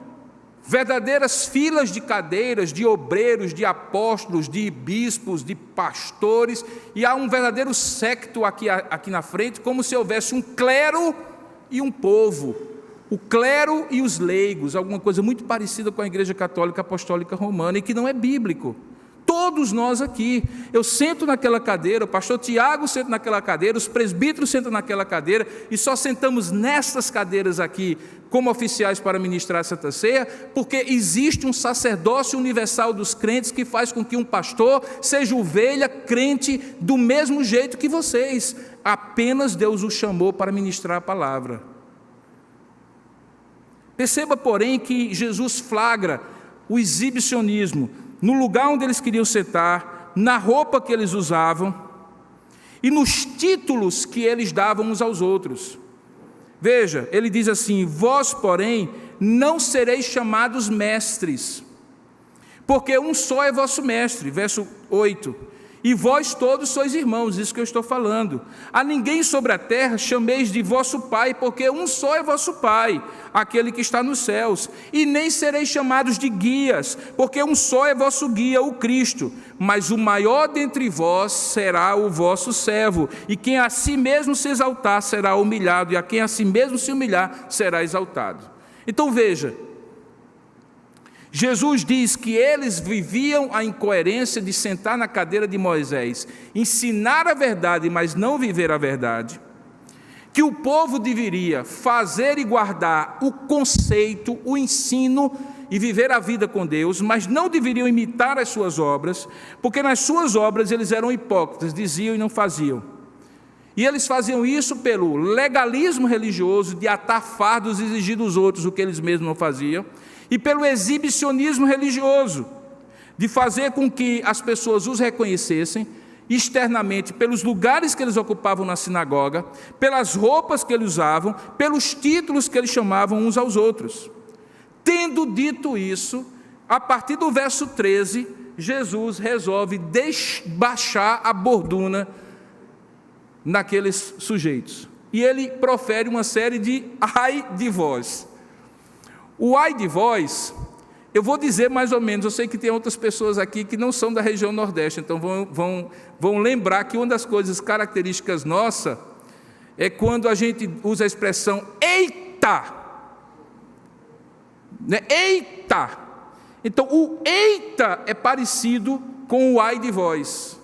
verdadeiras filas de cadeiras, de obreiros, de apóstolos, de bispos, de pastores, e há um verdadeiro séquito aqui na frente, como se houvesse um clero e um povo, o clero e os leigos, alguma coisa muito parecida com a Igreja Católica Apostólica Romana, e que não é bíblico. Todos nós aqui, eu sento naquela cadeira, o pastor Tiago senta naquela cadeira, os presbíteros sentam naquela cadeira, e só sentamos nessas cadeiras aqui, como oficiais para ministrar a Santa Ceia, porque existe um sacerdócio universal dos crentes que faz com que um pastor seja ovelha crente do mesmo jeito que vocês, apenas Deus o chamou para ministrar a palavra. Perceba, porém, que Jesus flagra o exibicionismo no lugar onde eles queriam sentar, na roupa que eles usavam e nos títulos que eles davam uns aos outros. Veja, ele diz assim, vós, porém, não sereis chamados mestres, porque um só é vosso mestre, verso 8, e vós todos sois irmãos, isso que eu estou falando. A ninguém sobre a terra chameis de vosso pai, porque um só é vosso pai, aquele que está nos céus. E nem sereis chamados de guias, porque um só é vosso guia, o Cristo. Mas o maior dentre vós será o vosso servo. E quem a si mesmo se exaltar será humilhado, e a quem a si mesmo se humilhar será exaltado. Então veja, Jesus diz que eles viviam a incoerência de sentar na cadeira de Moisés, ensinar a verdade, mas não viver a verdade, que o povo deveria fazer e guardar o conceito, o ensino e viver a vida com Deus, mas não deveriam imitar as suas obras, porque nas suas obras eles eram hipócritas, diziam e não faziam. E eles faziam isso pelo legalismo religioso de atar fardos e exigir dos outros o que eles mesmos não faziam, e pelo exibicionismo religioso, de fazer com que as pessoas os reconhecessem externamente pelos lugares que eles ocupavam na sinagoga, pelas roupas que eles usavam, pelos títulos que eles chamavam uns aos outros. Tendo dito isso, a partir do verso 13, Jesus resolve baixar a borduna naqueles sujeitos. E ele profere uma série de ai de vós. O ai de vós, eu vou dizer mais ou menos, eu sei que tem outras pessoas aqui que não são da região Nordeste, então vão lembrar que uma das coisas características nossa é quando a gente usa a expressão eita, né? Eita! Então o eita é parecido com o ai de vós.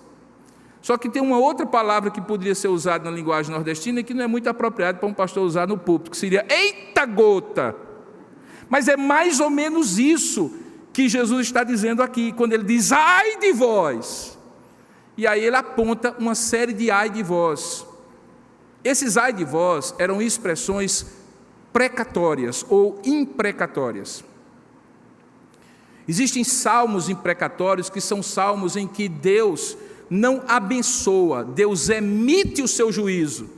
Só que tem uma outra palavra que poderia ser usada na linguagem nordestina e que não é muito apropriado para um pastor usar no púlpito, que seria eita gota. Mas é mais ou menos isso que Jesus está dizendo aqui, quando ele diz ai de vós. E aí ele aponta uma série de ai de vós. Esses ai de vós eram expressões precatórias ou imprecatórias. Existem salmos imprecatórios que são salmos em que Deus não abençoa, Deus emite o seu juízo.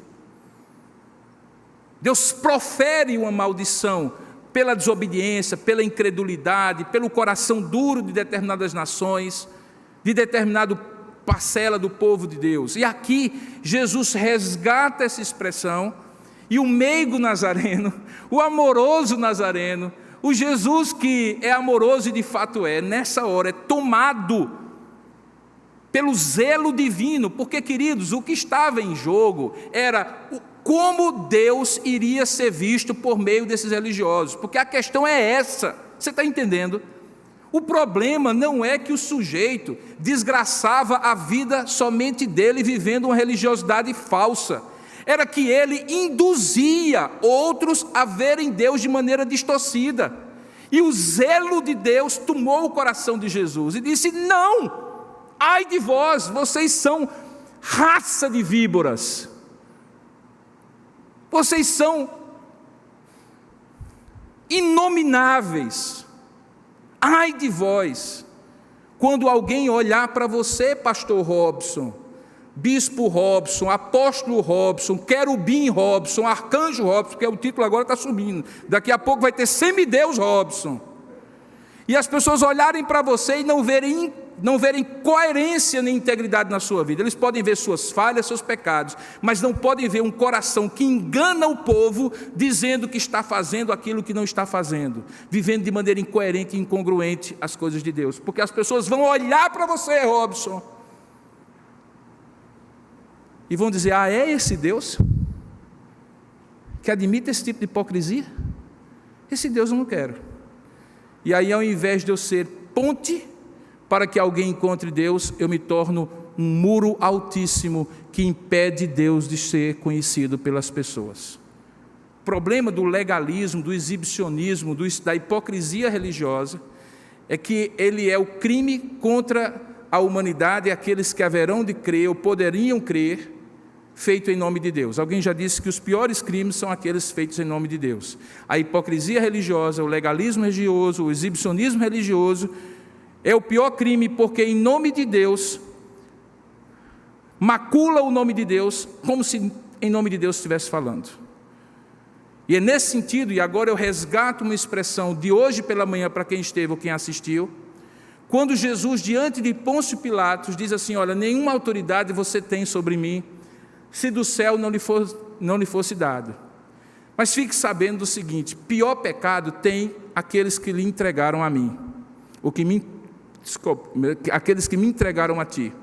Deus profere uma maldição pela desobediência, pela incredulidade, pelo coração duro de determinadas nações, de determinada parcela do povo de Deus. E aqui Jesus resgata essa expressão, e o meigo nazareno, o amoroso nazareno, o Jesus que é amoroso e de fato nessa hora é tomado pelo zelo divino, porque, queridos, o que estava em jogo era como Deus iria ser visto por meio desses religiosos, porque a questão é essa, você está entendendo? O problema não é que o sujeito desgraçava a vida somente dele vivendo uma religiosidade falsa, era que ele induzia outros a verem Deus de maneira distorcida, e o zelo de Deus tomou o coração de Jesus e disse: não, ai de vós, vocês são raça de víboras, vocês são inomináveis, ai de vós, quando alguém olhar para você, pastor Robson, bispo Robson, apóstolo Robson, querubim Robson, arcanjo Robson, porque o título agora está subindo, daqui a pouco vai ter semideus Robson, e as pessoas olharem para você e não verem coerência nem integridade na sua vida. Eles podem ver suas falhas, seus pecados, mas não podem ver um coração que engana o povo, dizendo que está fazendo aquilo que não está fazendo, vivendo de maneira incoerente e incongruente as coisas de Deus, porque as pessoas vão olhar para você, Robson, e vão dizer: ah, é esse Deus que admite esse tipo de hipocrisia? Esse Deus eu não quero. E aí, ao invés de eu ser ponte para que alguém encontre Deus, eu me torno um muro altíssimo que impede Deus de ser conhecido pelas pessoas. O problema do legalismo, do exibicionismo, da hipocrisia religiosa, é que ele é o crime contra a humanidade e aqueles que haverão de crer ou poderiam crer, feito em nome de Deus. Alguém já disse que os piores crimes são aqueles feitos em nome de Deus. A hipocrisia religiosa, o legalismo religioso, o exibicionismo religioso é o pior crime, porque em nome de Deus macula o nome de Deus, como se em nome de Deus estivesse falando. E é nesse sentido, e agora eu resgato uma expressão de hoje pela manhã para quem esteve ou quem assistiu, quando Jesus, diante de Pôncio Pilatos, diz assim: olha, nenhuma autoridade você tem sobre mim, se do céu não lhe fosse dado. Mas fique sabendo do seguinte: pior pecado tem aqueles que lhe entregaram a mim, aqueles que me entregaram a ti.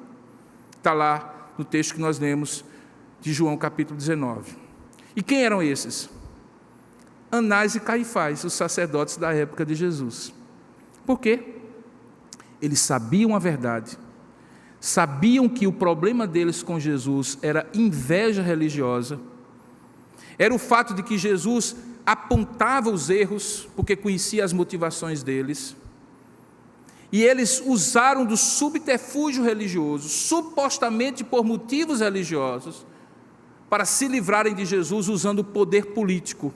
Está lá no texto que nós lemos de João capítulo 19. E quem eram esses? Anás e Caifás, os sacerdotes da época de Jesus. Por quê? Eles sabiam a verdade, sabiam que o problema deles com Jesus era inveja religiosa, era o fato de que Jesus apontava os erros, porque conhecia as motivações deles, e eles usaram do subterfúgio religioso, supostamente por motivos religiosos, para se livrarem de Jesus usando o poder político.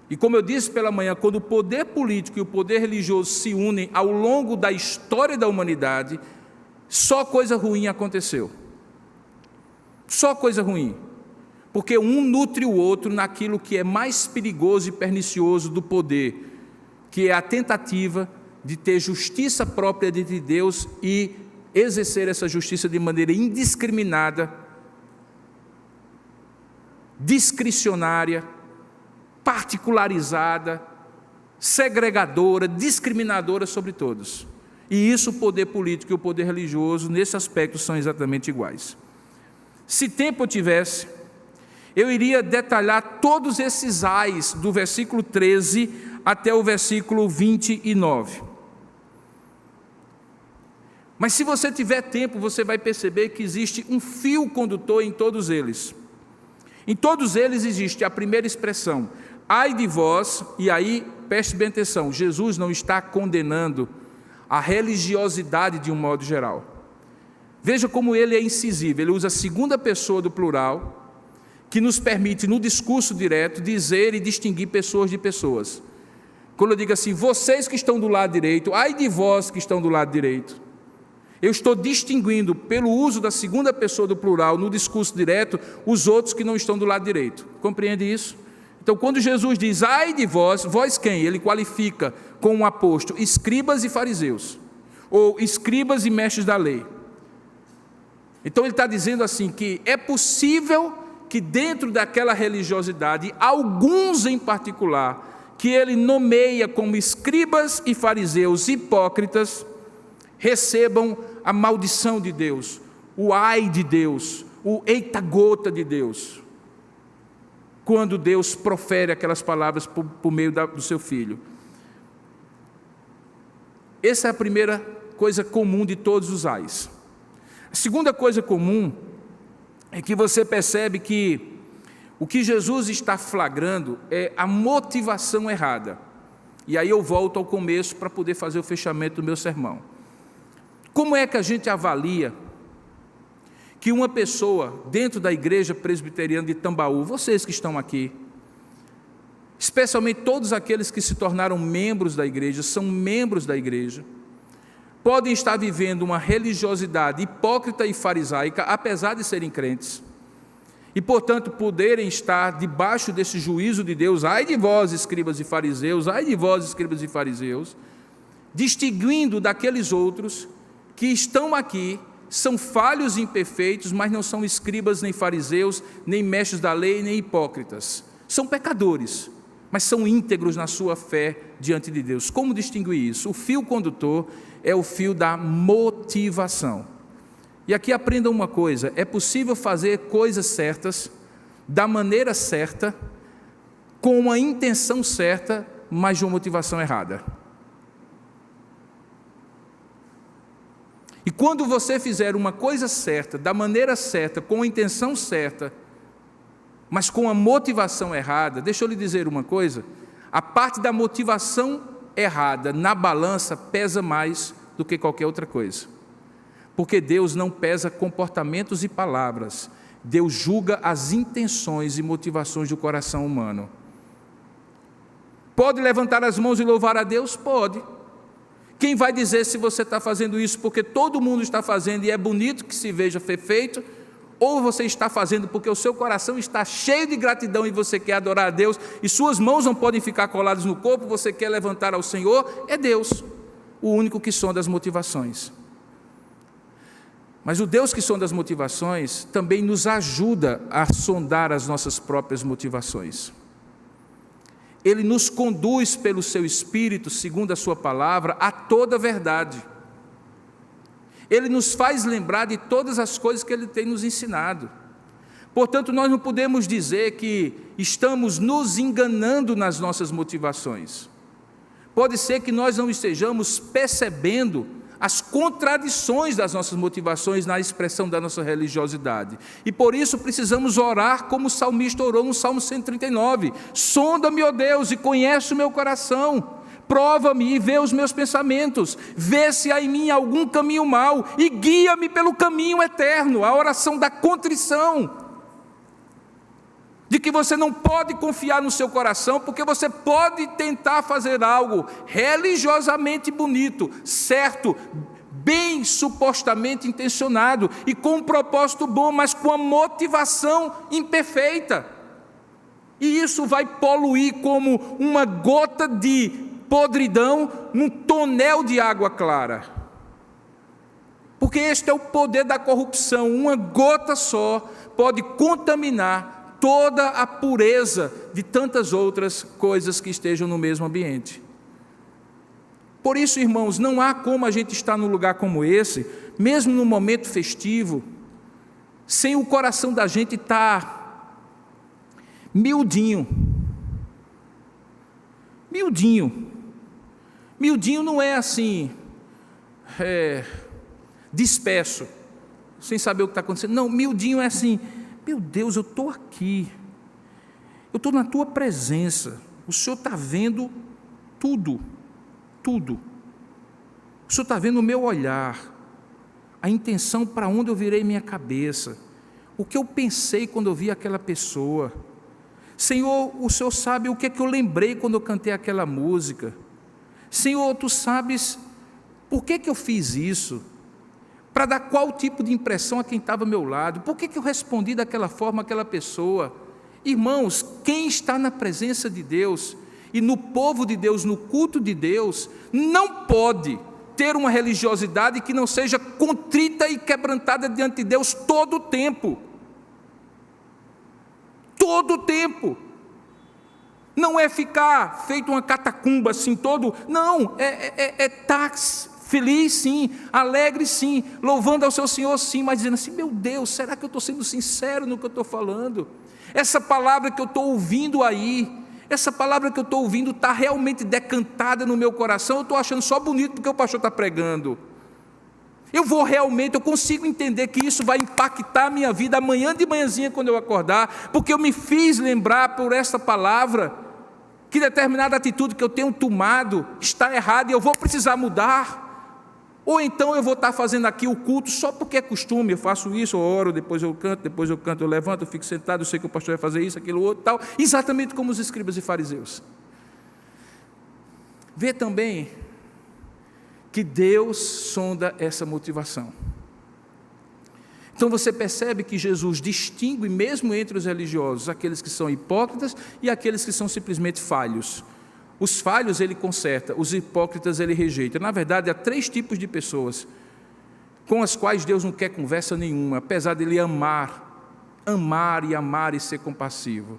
E como eu disse pela manhã, quando o poder político e o poder religioso se unem ao longo da história da humanidade, só coisa ruim aconteceu. Só coisa ruim. Porque um nutre o outro naquilo que é mais perigoso e pernicioso do poder, que é a tentativa de ter justiça própria de Deus e exercer essa justiça de maneira indiscriminada, discricionária, particularizada, segregadora, discriminadora sobre todos. E isso o poder político e o poder religioso, nesse aspecto, são exatamente iguais. Se tempo eu tivesse, eu iria detalhar todos esses ais, do versículo 13 até o versículo 29. Mas se você tiver tempo, você vai perceber que existe um fio condutor em todos eles. Em todos eles existe a primeira expressão, ai de vós, e aí, preste bem atenção, Jesus não está condenando a religiosidade de um modo geral. Veja como ele é incisivo, ele usa a segunda pessoa do plural, que nos permite, no discurso direto, dizer e distinguir pessoas de pessoas. Quando eu digo assim, vocês que estão do lado direito, ai de vós que estão do lado direito, eu estou distinguindo, pelo uso da segunda pessoa do plural, no discurso direto, os outros que não estão do lado direito. Compreende isso? Então, quando Jesus diz, ai de vós, vós quem? Ele qualifica com um aposto, escribas e fariseus, ou escribas e mestres da lei. Então, ele está dizendo assim, que é possível que dentro daquela religiosidade, alguns em particular, que ele nomeia como escribas e fariseus hipócritas, recebam a maldição de Deus, o ai de Deus, o eita gota de Deus, quando Deus profere aquelas palavras por meio do seu Filho. Essa é a primeira coisa comum de todos os ais. A segunda coisa comum é que você percebe que o que Jesus está flagrando é a motivação errada. E aí eu volto ao começo para poder fazer o fechamento do meu sermão. Como é que a gente avalia que uma pessoa dentro da igreja presbiteriana de Tambaú, vocês que estão aqui, especialmente todos aqueles que se tornaram membros da igreja, são membros da igreja, podem estar vivendo uma religiosidade hipócrita e farisaica, apesar de serem crentes, e portanto poderem estar debaixo desse juízo de Deus, ai de vós escribas e fariseus, ai de vós escribas e fariseus, distinguindo daqueles outros que estão aqui, são falhos e imperfeitos, mas não são escribas, nem fariseus, nem mestres da lei, nem hipócritas. São pecadores, mas são íntegros na sua fé diante de Deus. Como distinguir isso? O fio condutor é o fio da motivação. E aqui aprendam uma coisa, é possível fazer coisas certas, da maneira certa, com uma intenção certa, mas de uma motivação errada. E quando você fizer uma coisa certa, da maneira certa, com a intenção certa, mas com a motivação errada, deixa eu lhe dizer uma coisa, a parte da motivação errada na balança pesa mais do que qualquer outra coisa. Porque Deus não pesa comportamentos e palavras, Deus julga as intenções e motivações do coração humano. Pode levantar as mãos e louvar a Deus? Pode. Quem vai dizer se você está fazendo isso porque todo mundo está fazendo e é bonito que se veja feito, ou você está fazendo porque o seu coração está cheio de gratidão e você quer adorar a Deus, e suas mãos não podem ficar coladas no corpo, você quer levantar ao Senhor, é Deus, o único que sonda as motivações. Mas o Deus que sonda as motivações também nos ajuda a sondar as nossas próprias motivações. Ele nos conduz pelo seu Espírito, segundo a sua palavra, a toda a verdade. Ele nos faz lembrar de todas as coisas que Ele tem nos ensinado. Portanto, nós não podemos dizer que estamos nos enganando nas nossas motivações. Pode ser que nós não estejamos percebendo as contradições das nossas motivações na expressão da nossa religiosidade. E por isso precisamos orar como o salmista orou no Salmo 139. Sonda-me, ó Deus, e conhece o meu coração. Prova-me e vê os meus pensamentos. Vê se há em mim algum caminho mau e guia-me pelo caminho eterno. A oração da contrição. De que você não pode confiar no seu coração, porque você pode tentar fazer algo religiosamente bonito, certo, bem supostamente intencionado, e com um propósito bom, mas com a motivação imperfeita. E isso vai poluir como uma gota de podridão num tonel de água clara. Porque este é o poder da corrupção, uma gota só pode contaminar toda a pureza de tantas outras coisas que estejam no mesmo ambiente. Por isso, irmãos, não há como a gente estar num lugar como esse, mesmo num momento festivo, sem o coração da gente estar miudinho. Miudinho. Miudinho não é assim, disperso, sem saber o que está acontecendo. Não, miudinho é assim: meu Deus, eu estou aqui, eu estou na tua presença, o Senhor está vendo tudo, tudo. O Senhor está vendo o meu olhar, a intenção para onde eu virei minha cabeça, o que eu pensei quando eu vi aquela pessoa. Senhor, o Senhor sabe o que é que eu lembrei quando eu cantei aquela música. Senhor, tu sabes por que eu fiz isso, para dar qual tipo de impressão a quem estava ao meu lado, por que eu respondi daquela forma àquela pessoa. Irmãos, quem está na presença de Deus e no povo de Deus, no culto de Deus, não pode ter uma religiosidade que não seja contrita e quebrantada diante de Deus todo o tempo. Todo o tempo. Não é ficar feito uma catacumba assim todo, não, tá feliz sim, alegre sim, louvando ao seu Senhor sim, mas dizendo assim: meu Deus, será que eu estou sendo sincero no que eu estou falando? Essa palavra que eu estou ouvindo aí, essa palavra que eu estou ouvindo está realmente decantada no meu coração? Eu estou achando só bonito porque o pastor está pregando? Eu consigo entender que isso vai impactar a minha vida amanhã de manhãzinha quando eu acordar, porque eu me fiz lembrar por essa palavra que determinada atitude que eu tenho tomado está errada e eu vou precisar mudar. Ou então eu vou estar fazendo aqui o culto só porque é costume, eu faço isso, eu oro, depois eu canto, eu levanto, eu fico sentado, eu sei que o pastor vai fazer isso, aquilo, outro, tal, exatamente como os escribas e fariseus. Vê também que Deus sonda essa motivação. Então você percebe que Jesus distingue mesmo entre os religiosos, aqueles que são hipócritas e aqueles que são simplesmente falhos. Os falhos ele conserta, os hipócritas ele rejeita. Na verdade, há 3 tipos de pessoas com as quais Deus não quer conversa nenhuma, apesar de ele amar e ser compassivo.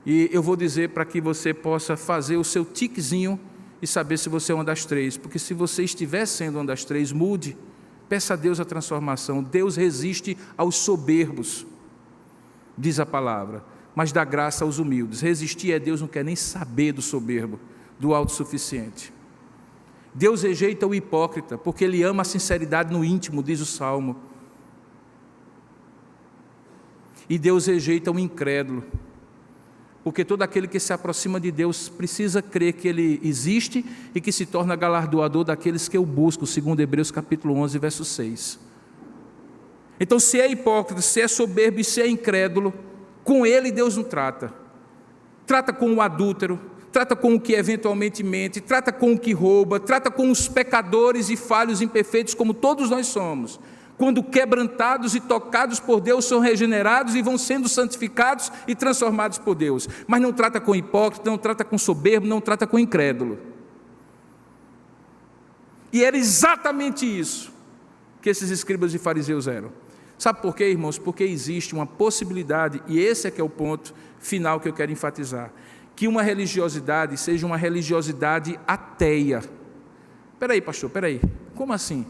E eu vou dizer para que você possa fazer o seu tiquezinho e saber se você é uma das 3, porque se você estiver sendo uma das 3, mude, peça a Deus a transformação. Deus resiste aos soberbos, diz a palavra, mas dá graça aos humildes. Resistir a Deus não quer nem saber do soberbo, do autossuficiente. Deus rejeita o hipócrita, porque Ele ama a sinceridade no íntimo, diz o Salmo. E Deus rejeita o incrédulo, porque todo aquele que se aproxima de Deus precisa crer que Ele existe e que se torna galardoador daqueles que o buscam, segundo Hebreus capítulo 11, verso 6. Então, se é hipócrita, se é soberbo e se é incrédulo, com ele Deus não trata. Trata com o adúltero, trata com o que eventualmente mente, trata com o que rouba, trata com os pecadores e falhos imperfeitos como todos nós somos. Quando quebrantados e tocados por Deus, são regenerados e vão sendo santificados e transformados por Deus. Mas não trata com hipócrita, não trata com soberbo, não trata com incrédulo. E era exatamente isso que esses escribas e fariseus eram. Sabe por quê, irmãos? Porque existe uma possibilidade, e esse é que é o ponto final que eu quero enfatizar, que uma religiosidade seja uma religiosidade ateia. Espera aí, pastor, espera aí. Como assim?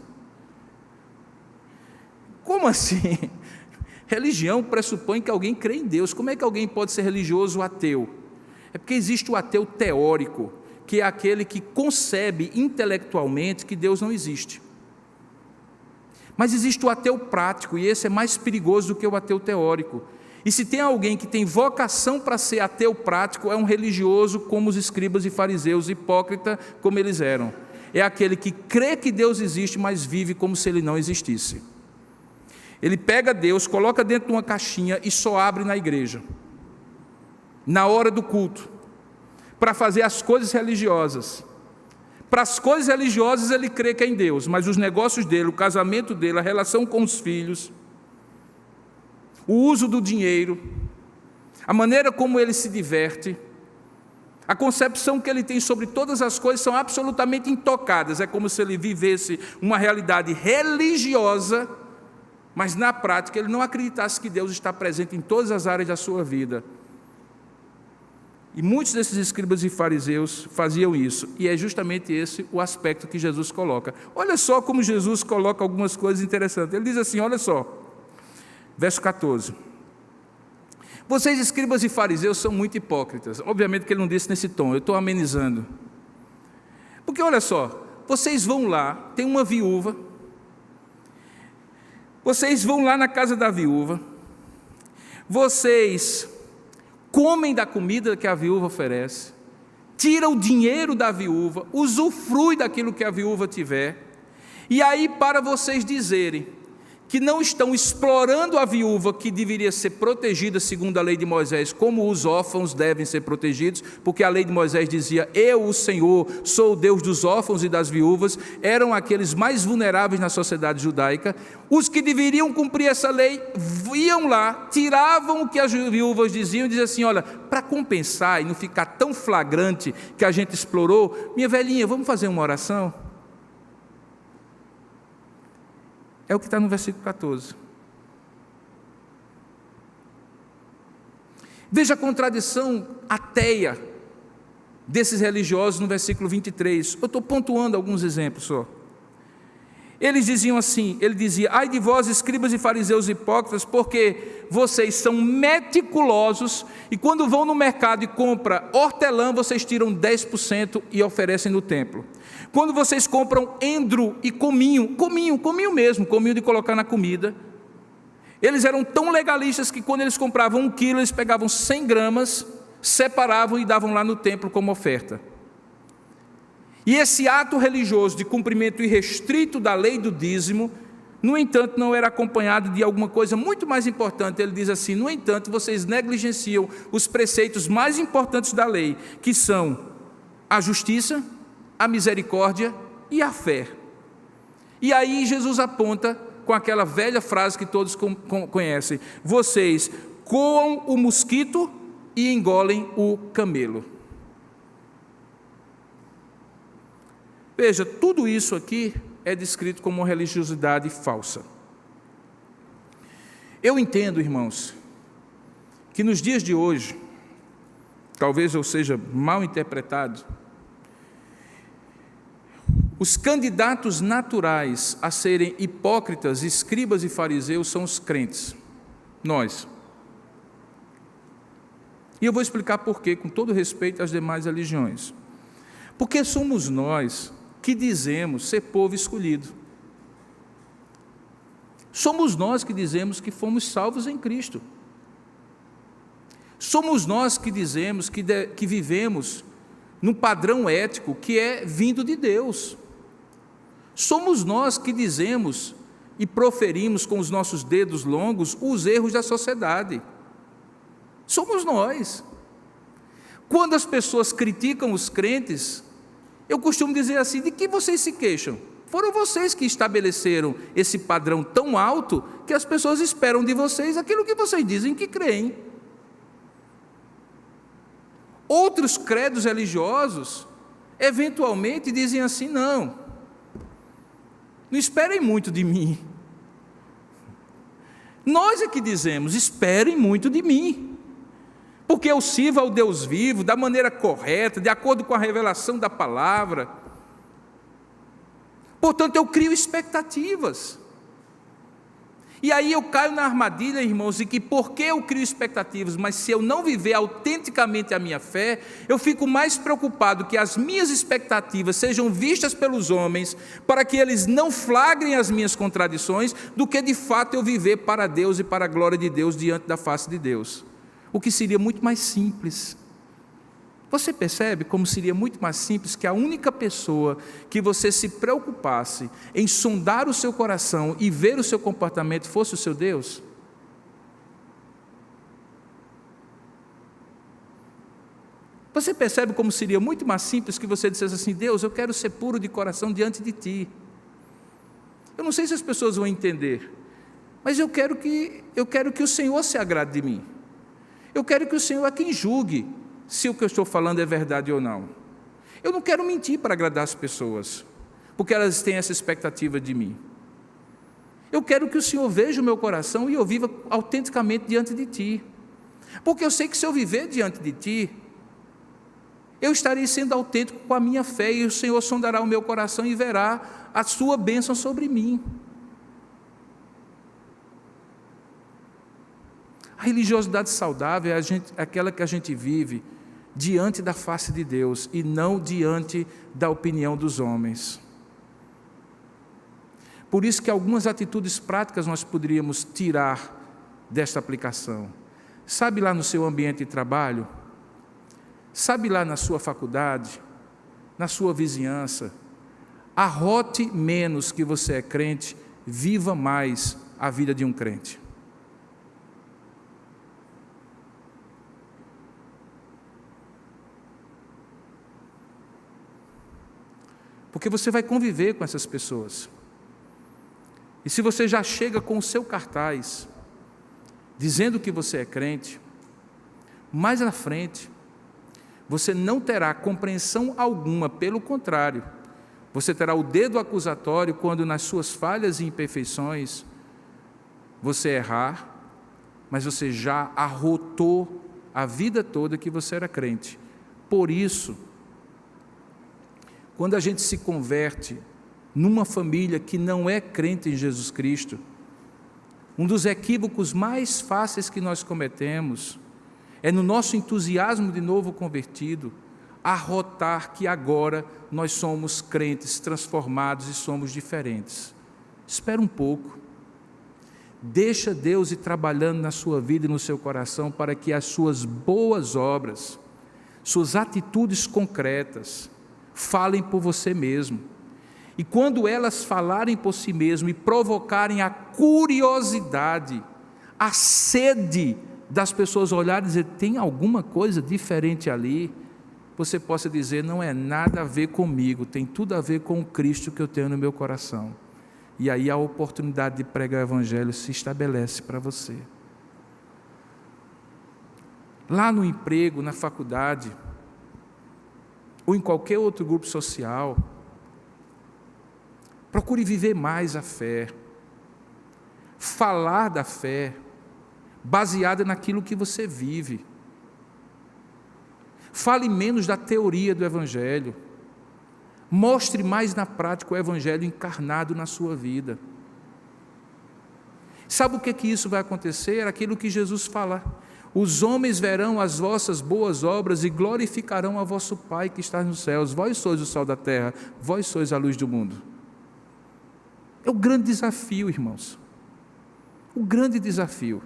Como assim? Religião pressupõe que alguém crê em Deus. Como é que alguém pode ser religioso ateu? É porque existe o ateu teórico, que é aquele que concebe intelectualmente que Deus não existe. Mas existe o ateu prático, e esse é mais perigoso do que o ateu teórico. E se tem alguém que tem vocação para ser ateu prático, é um religioso como os escribas e fariseus, hipócrita como eles eram. É aquele que crê que Deus existe, mas vive como se Ele não existisse. Ele pega Deus, coloca dentro de uma caixinha e só abre na igreja, na hora do culto, para fazer as coisas religiosas. Para as coisas religiosas ele crê que é em Deus, mas os negócios dele, o casamento dele, a relação com os filhos, o uso do dinheiro, a maneira como ele se diverte, a concepção que ele tem sobre todas as coisas são absolutamente intocadas. É como se ele vivesse uma realidade religiosa, mas na prática ele não acreditasse que Deus está presente em todas as áreas da sua vida. E muitos desses escribas e fariseus faziam isso, e é justamente esse o aspecto que Jesus coloca. Olha só como Jesus coloca algumas coisas interessantes. Ele diz assim, olha só, verso 14: vocês escribas e fariseus são muito hipócritas. Obviamente que ele não disse nesse tom, eu estou amenizando. Porque olha só, vocês vão lá, tem uma viúva, Vocês vão lá na casa da viúva, vocês comem da comida que a viúva oferece, tira o dinheiro da viúva, usufrui daquilo que a viúva tiver, e aí para vocês dizerem que não estão explorando a viúva que deveria ser protegida segundo a lei de Moisés, como os órfãos devem ser protegidos, porque a lei de Moisés dizia: eu, o Senhor, sou o Deus dos órfãos e das viúvas, eram aqueles mais vulneráveis na sociedade judaica. Os que deveriam cumprir essa lei iam lá, tiravam o que as viúvas diziam e diziam assim: olha, para compensar e não ficar tão flagrante que a gente explorou, minha velhinha, vamos fazer uma oração? É o que está no versículo 14. Veja a contradição ateia desses religiosos no versículo 23. Eu estou pontuando alguns exemplos só. Eles diziam assim, ele dizia: ai de vós, escribas e fariseus hipócritas, porque vocês são meticulosos, e quando vão no mercado e compram hortelã, vocês tiram 10% e oferecem no templo. Quando vocês compram endro e cominho mesmo, cominho de colocar na comida, eles eram tão legalistas que quando eles compravam 1 quilo, eles pegavam 100 gramas, separavam e davam lá no templo como oferta. E esse ato religioso de cumprimento irrestrito da lei do dízimo, no entanto, não era acompanhado de alguma coisa muito mais importante. Ele diz assim: no entanto, vocês negligenciam os preceitos mais importantes da lei, que são a justiça, a misericórdia e a fé. E aí Jesus aponta com aquela velha frase que todos conhecem: vocês coam o mosquito e engolem o camelo. Veja, tudo isso aqui é descrito como uma religiosidade falsa. Eu entendo, irmãos, que nos dias de hoje, talvez eu seja mal interpretado, os candidatos naturais a serem hipócritas, escribas e fariseus são os crentes, nós. E eu vou explicar por quê, com todo respeito às demais religiões. Porque somos nós que dizemos ser povo escolhido. Somos nós que dizemos que fomos salvos em Cristo. Somos nós que dizemos que vivemos num padrão ético que é vindo de Deus. Somos nós que dizemos e proferimos com os nossos dedos longos os erros da sociedade. Somos nós. Quando as pessoas criticam os crentes, eu costumo dizer assim: de que vocês se queixam? Foram vocês que estabeleceram esse padrão tão alto que as pessoas esperam de vocês aquilo que vocês dizem que creem. Outros credos religiosos, eventualmente, dizem assim: não esperem muito de mim. Nós é que dizemos: esperem muito de mim, porque eu sirvo ao Deus vivo, da maneira correta, de acordo com a revelação da palavra. Portanto, eu crio expectativas. E aí eu caio na armadilha, irmãos, de que porque eu crio expectativas, mas se eu não viver autenticamente a minha fé, eu fico mais preocupado que as minhas expectativas sejam vistas pelos homens, para que eles não flagrem as minhas contradições, do que de fato eu viver para Deus e para a glória de Deus diante da face de Deus. O que seria muito mais simples. Você percebe como seria muito mais simples que a única pessoa que você se preocupasse em sondar o seu coração e ver o seu comportamento fosse o seu Deus? Você percebe como seria muito mais simples que você dissesse assim: Deus, eu quero ser puro de coração diante de Ti. Eu não sei se as pessoas vão entender, mas eu quero que o Senhor se agrade de mim. Eu quero que o Senhor é quem julgue se o que eu estou falando é verdade ou não. Eu não quero mentir para agradar as pessoas, porque elas têm essa expectativa de mim. Eu quero que o Senhor veja o meu coração e eu viva autenticamente diante de Ti, porque eu sei que se eu viver diante de Ti, eu estarei sendo autêntico com a minha fé, e o Senhor sondará o meu coração e verá a sua bênção sobre mim. A religiosidade saudável é aquela que a gente vive diante da face de Deus e não diante da opinião dos homens. Por isso que algumas atitudes práticas nós poderíamos tirar desta aplicação. Sabe lá no seu ambiente de trabalho? Sabe lá na sua faculdade? Na sua vizinhança? Arrote menos que você é crente, viva mais a vida de um crente. Porque você vai conviver com essas pessoas. E se você já chega com o seu cartaz, dizendo que você é crente, mais à frente, você não terá compreensão alguma, pelo contrário, você terá o dedo acusatório quando nas suas falhas e imperfeições você errar, mas você já arrotou a vida toda que você era crente. Por isso, quando a gente se converte numa família que não é crente em Jesus Cristo, um dos equívocos mais fáceis que nós cometemos é, no nosso entusiasmo de novo convertido, arrotar que agora nós somos crentes transformados e somos diferentes. Espera um pouco. Deixa Deus ir trabalhando na sua vida e no seu coração para que as suas boas obras, suas atitudes concretas, falem por você mesmo. E quando elas falarem por si mesmo e provocarem a curiosidade, a sede das pessoas olharem e dizer, tem alguma coisa diferente ali, você possa dizer, não é nada a ver comigo, tem tudo a ver com o Cristo que eu tenho no meu coração. E aí a oportunidade de pregar o Evangelho se estabelece para você. Lá no emprego, na faculdade, ou em qualquer outro grupo social, procure viver mais a fé, falar da fé, baseada naquilo que você vive. Fale menos da teoria do Evangelho, mostre mais na prática o Evangelho encarnado na sua vida. Sabe o que isso vai acontecer? Aquilo que Jesus fala: os homens verão as vossas boas obras e glorificarão a vosso Pai que está nos céus. Vós sois o sal da terra, vós sois a luz do mundo. É o grande desafio, irmãos. O grande desafio.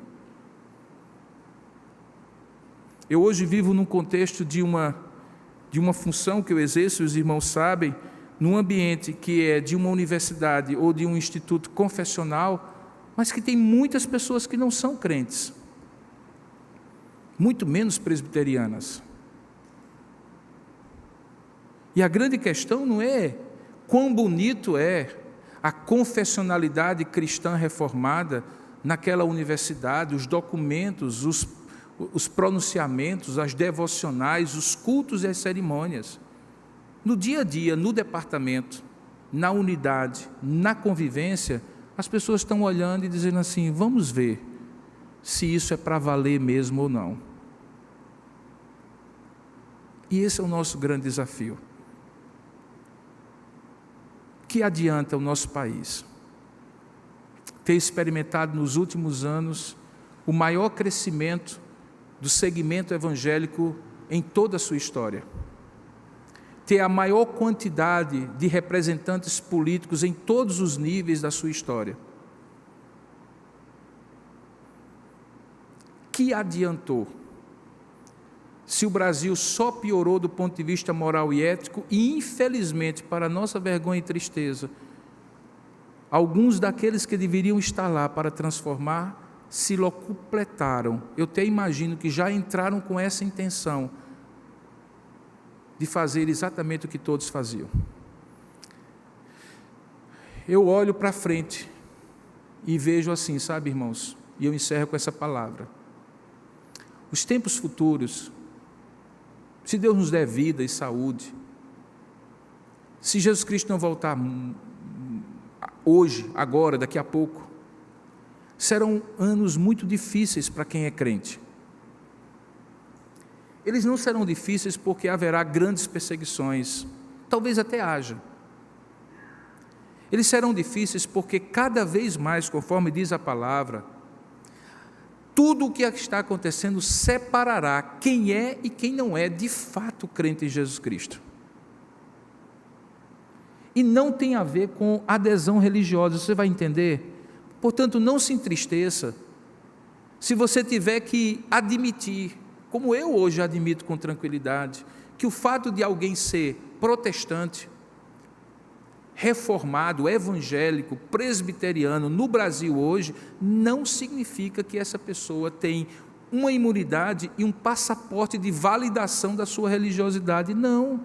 Eu hoje vivo num contexto de uma função que eu exerço, os irmãos sabem, num ambiente que é de uma universidade ou de um instituto confessional, mas que tem muitas pessoas que não são crentes, muito menos presbiterianas. E a grande questão não é quão bonito é a confessionalidade cristã reformada naquela universidade, os documentos, os pronunciamentos, as devocionais, os cultos e as cerimônias. No dia a dia, no departamento, na unidade, na convivência, as pessoas estão olhando e dizendo assim, vamos ver se isso é para valer mesmo ou não. E esse é o nosso grande desafio. Que adianta o nosso país ter experimentado nos últimos anos o maior crescimento do segmento evangélico em toda a sua história, ter a maior quantidade de representantes políticos em todos os níveis da sua história? Que adiantou se o Brasil só piorou do ponto de vista moral e ético e, infelizmente, para nossa vergonha e tristeza, alguns daqueles que deveriam estar lá para transformar se locupletaram. Eu até imagino que já entraram com essa intenção de fazer exatamente o que todos faziam. Eu olho para frente e vejo assim, sabe, irmãos, e eu encerro com essa palavra. Os tempos futuros, se Deus nos der vida e saúde, se Jesus Cristo não voltar hoje, agora, daqui a pouco, serão anos muito difíceis para quem é crente. Eles não serão difíceis porque haverá grandes perseguições, talvez até haja. Eles serão difíceis porque cada vez mais, conforme diz a palavra, tudo o que está acontecendo separará quem é e quem não é de fato crente em Jesus Cristo. e não tem a ver com adesão religiosa, você vai entender? Portanto, não se entristeça se você tiver que admitir, como eu hoje admito com tranquilidade, que o fato de alguém ser protestante, reformado, evangélico, presbiteriano no Brasil hoje, não significa que essa pessoa tem uma imunidade e um passaporte de validação da sua religiosidade. Não.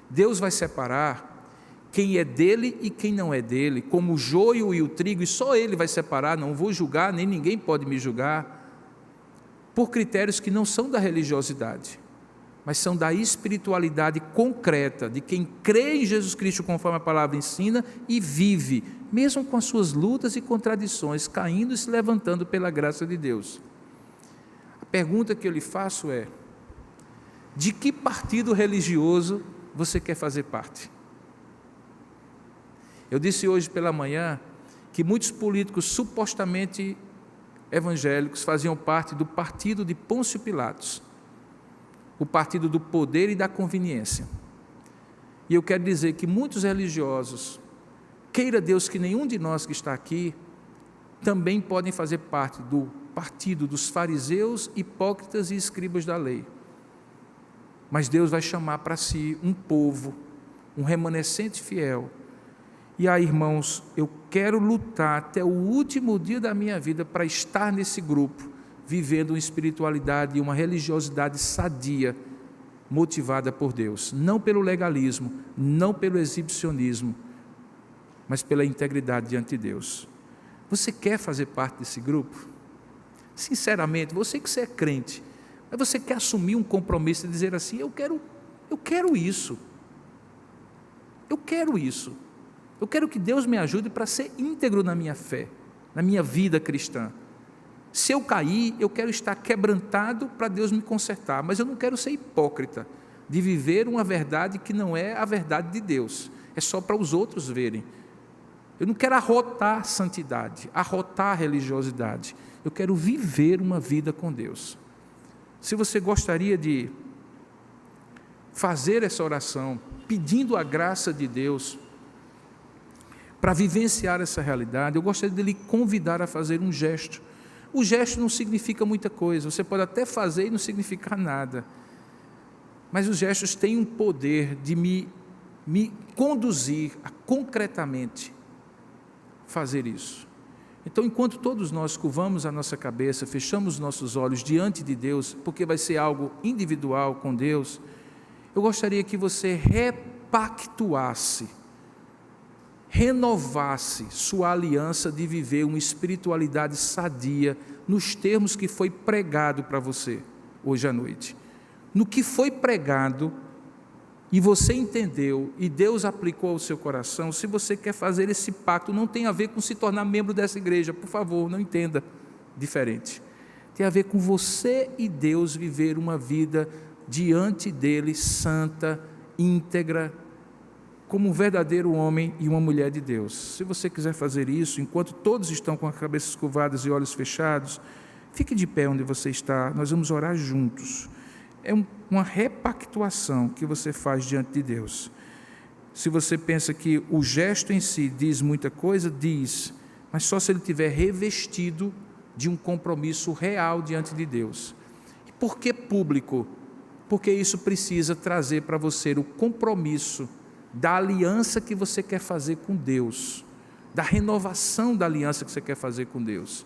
Deus vai separar quem é dele e quem não é dele, como o joio e o trigo, e só ele vai separar. Não vou julgar, nem ninguém pode me julgar, por critérios que não são da religiosidade, mas são da espiritualidade concreta, de quem crê em Jesus Cristo conforme a palavra ensina e vive, mesmo com as suas lutas e contradições, caindo e se levantando pela graça de Deus. A pergunta que eu lhe faço é: de que partido religioso você quer fazer parte? Eu disse hoje pela manhã que muitos políticos supostamente evangélicos faziam parte do partido de Pôncio Pilatos, o partido do poder e da conveniência. E eu quero dizer que muitos religiosos, queira Deus que nenhum de nós que está aqui, também podem fazer parte do partido dos fariseus, hipócritas e escribas da lei. Mas Deus vai chamar para si um povo, um remanescente fiel. E aí, irmãos, eu quero lutar até o último dia da minha vida para estar nesse grupo, vivendo uma espiritualidade e uma religiosidade sadia, motivada por Deus, não pelo legalismo, não pelo exibicionismo, mas pela integridade diante de Deus. Você quer fazer parte desse grupo? Sinceramente, você que é crente, mas você quer assumir um compromisso e dizer assim: eu quero isso, eu quero isso, eu quero que Deus me ajude para ser íntegro na minha fé, na minha vida cristã. Se eu cair, eu quero estar quebrantado para Deus me consertar, mas eu não quero ser hipócrita, de viver uma verdade que não é a verdade de Deus, é só para os outros verem. Eu não quero arrotar santidade, arrotar religiosidade, eu quero viver uma vida com Deus. Se você gostaria de fazer essa oração, pedindo a graça de Deus, para vivenciar essa realidade, eu gostaria de lhe convidar a fazer um gesto. O gesto não significa muita coisa, você pode até fazer e não significar nada, mas os gestos têm um poder de me conduzir a concretamente fazer isso. Então, enquanto todos nós curvamos a nossa cabeça, fechamos nossos olhos diante de Deus, porque vai ser algo individual com Deus, eu gostaria que você repactuasse, renovasse sua aliança de viver uma espiritualidade sadia nos termos que foi pregado para você hoje à noite. No que foi pregado e você entendeu e Deus aplicou ao seu coração, se você quer fazer esse pacto, não tem a ver com se tornar membro dessa igreja, por favor, não entenda diferente. Tem a ver com você e Deus viver uma vida diante dele santa, íntegra, como um verdadeiro homem e uma mulher de Deus. Se você quiser fazer isso, enquanto todos estão com a cabeça curvada e olhos fechados, fique de pé onde você está, nós vamos orar juntos. É uma repactuação que você faz diante de Deus. Se você pensa que o gesto em si diz muita coisa, diz, mas só se ele tiver revestido de um compromisso real diante de Deus. E por que público? Porque isso precisa trazer para você o compromisso da aliança que você quer fazer com Deus, da renovação da aliança que você quer fazer com Deus,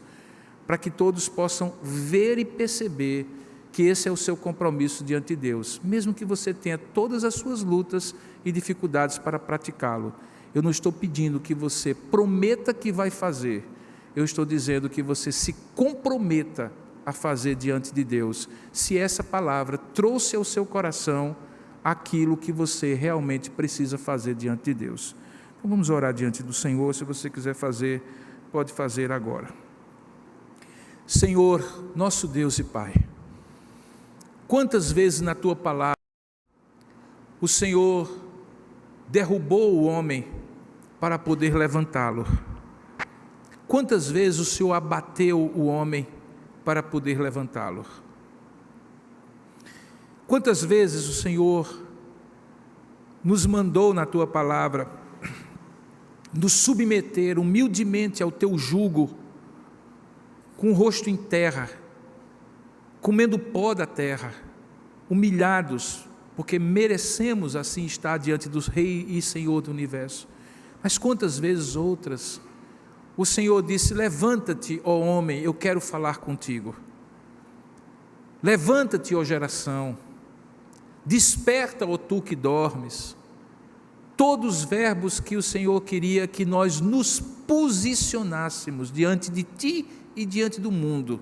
para que todos possam ver e perceber que esse é o seu compromisso diante de Deus, mesmo que você tenha todas as suas lutas e dificuldades para praticá-lo. Eu não estou pedindo que você prometa que vai fazer, eu estou dizendo que você se comprometa a fazer diante de Deus, se essa palavra trouxe ao seu coração aquilo que você realmente precisa fazer diante de Deus. Então vamos orar diante do Senhor. Se você quiser fazer, pode fazer agora. Senhor, nosso Deus e Pai, quantas vezes na Tua palavra o Senhor derrubou o homem para poder levantá-lo? Quantas vezes o Senhor abateu o homem para poder levantá-lo? Quantas vezes o Senhor nos mandou na tua palavra nos submeter humildemente ao teu jugo, com o rosto em terra, comendo pó da terra, humilhados, porque merecemos assim estar diante do Rei e Senhor do universo. Mas quantas vezes outras o Senhor disse: levanta-te, ó homem, eu quero falar contigo. Levanta-te, ó geração, desperta, ó tu que dormes. Todos os verbos que o Senhor queria que nós nos posicionássemos diante de ti e diante do mundo,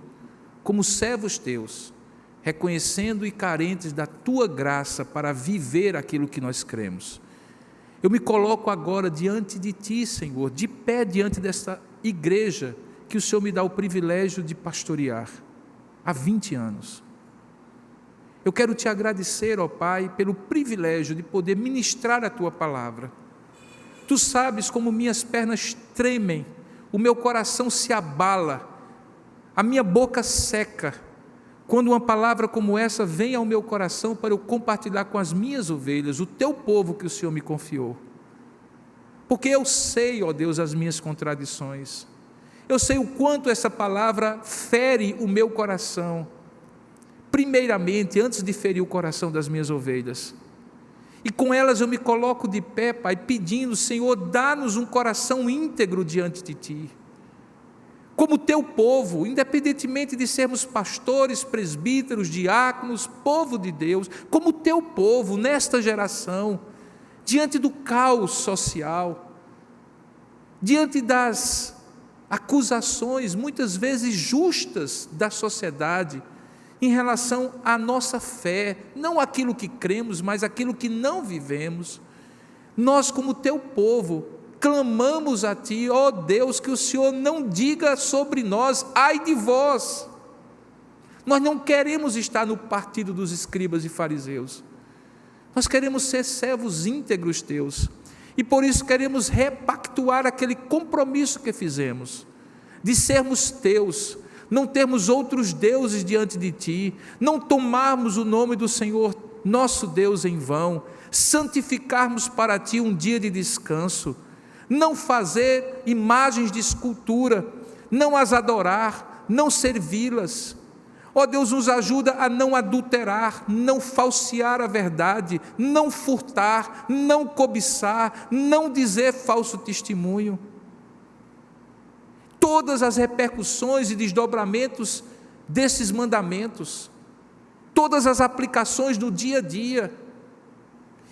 como servos teus, reconhecendo e carentes da tua graça para viver aquilo que nós cremos. Eu me coloco agora diante de ti, Senhor, de pé diante desta igreja que o Senhor me dá o privilégio de pastorear há 20 anos. Eu quero te agradecer, ó Pai, pelo privilégio de poder ministrar a tua palavra. Tu sabes como minhas pernas tremem, o meu coração se abala, a minha boca seca, quando uma palavra como essa vem ao meu coração para eu compartilhar com as minhas ovelhas, o teu povo que o Senhor me confiou. Porque eu sei, ó Deus, as minhas contradições. Eu sei o quanto essa palavra fere o meu coração, primeiramente, antes de ferir o coração das minhas ovelhas. E com elas eu me coloco de pé, Pai, pedindo: Senhor, dá-nos um coração íntegro diante de ti. Como teu povo, independentemente de sermos pastores, presbíteros, diáconos, povo de Deus, como teu povo nesta geração, diante do caos social, diante das acusações, muitas vezes justas, da sociedade, em relação à nossa fé, não aquilo que cremos, mas aquilo que não vivemos, nós como teu povo, clamamos a ti, ó Deus, que o Senhor não diga sobre nós: ai de vós. Nós não queremos estar no partido dos escribas e fariseus, nós queremos ser servos íntegros teus, e por isso queremos repactuar aquele compromisso que fizemos, de sermos teus, não termos outros deuses diante de ti, não tomarmos o nome do Senhor nosso Deus em vão, santificarmos para ti um dia de descanso, não fazer imagens de escultura, não as adorar, não servi-las. Ó Deus, nos ajuda a não adulterar, não falsear a verdade, não furtar, não cobiçar, não dizer falso testemunho. Todas as repercussões e desdobramentos desses mandamentos, todas as aplicações no dia a dia,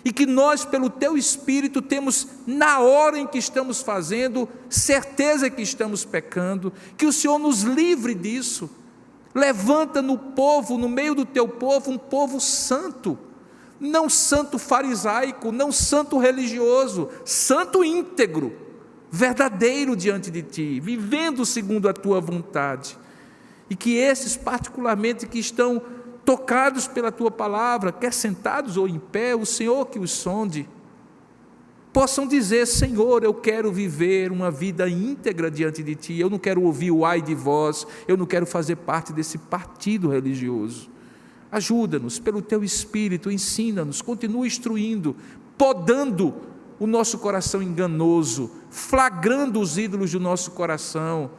e que nós, pelo teu Espírito, temos, na hora em que estamos fazendo, certeza que estamos pecando, que o Senhor nos livre disso. Levanta no povo, no meio do teu povo, um povo santo, não santo farisaico, não santo religioso, santo íntegro, verdadeiro diante de ti, vivendo segundo a tua vontade. E que esses, particularmente, que estão tocados pela tua palavra, quer sentados ou em pé, o Senhor que os sonde, possam dizer: Senhor, eu quero viver uma vida íntegra diante de ti, eu não quero ouvir o ai de vós, eu não quero fazer parte desse partido religioso. Ajuda-nos pelo teu Espírito, ensina-nos, continua instruindo, podando o nosso coração enganoso, flagrando os ídolos do nosso coração.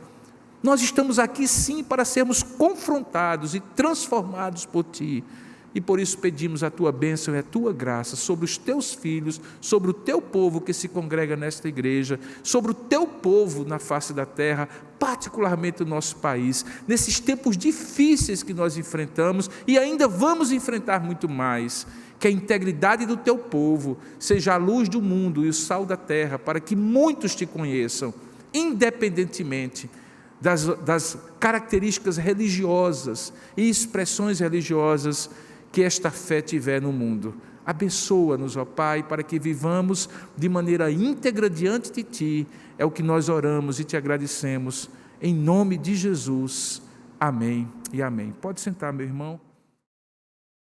Nós estamos aqui sim para sermos confrontados e transformados por ti, e por isso pedimos a tua bênção e a tua graça sobre os teus filhos, sobre o teu povo que se congrega nesta igreja, sobre o teu povo na face da terra, particularmente o nosso país, nesses tempos difíceis que nós enfrentamos e ainda vamos enfrentar muito mais. Que a integridade do teu povo seja a luz do mundo e o sal da terra, para que muitos te conheçam, independentemente das características religiosas e expressões religiosas que esta fé tiver no mundo. Abençoa-nos, ó Pai, para que vivamos de maneira íntegra diante de ti. É o que nós oramos e te agradecemos, em nome de Jesus. Amém e amém. Pode sentar, meu irmão.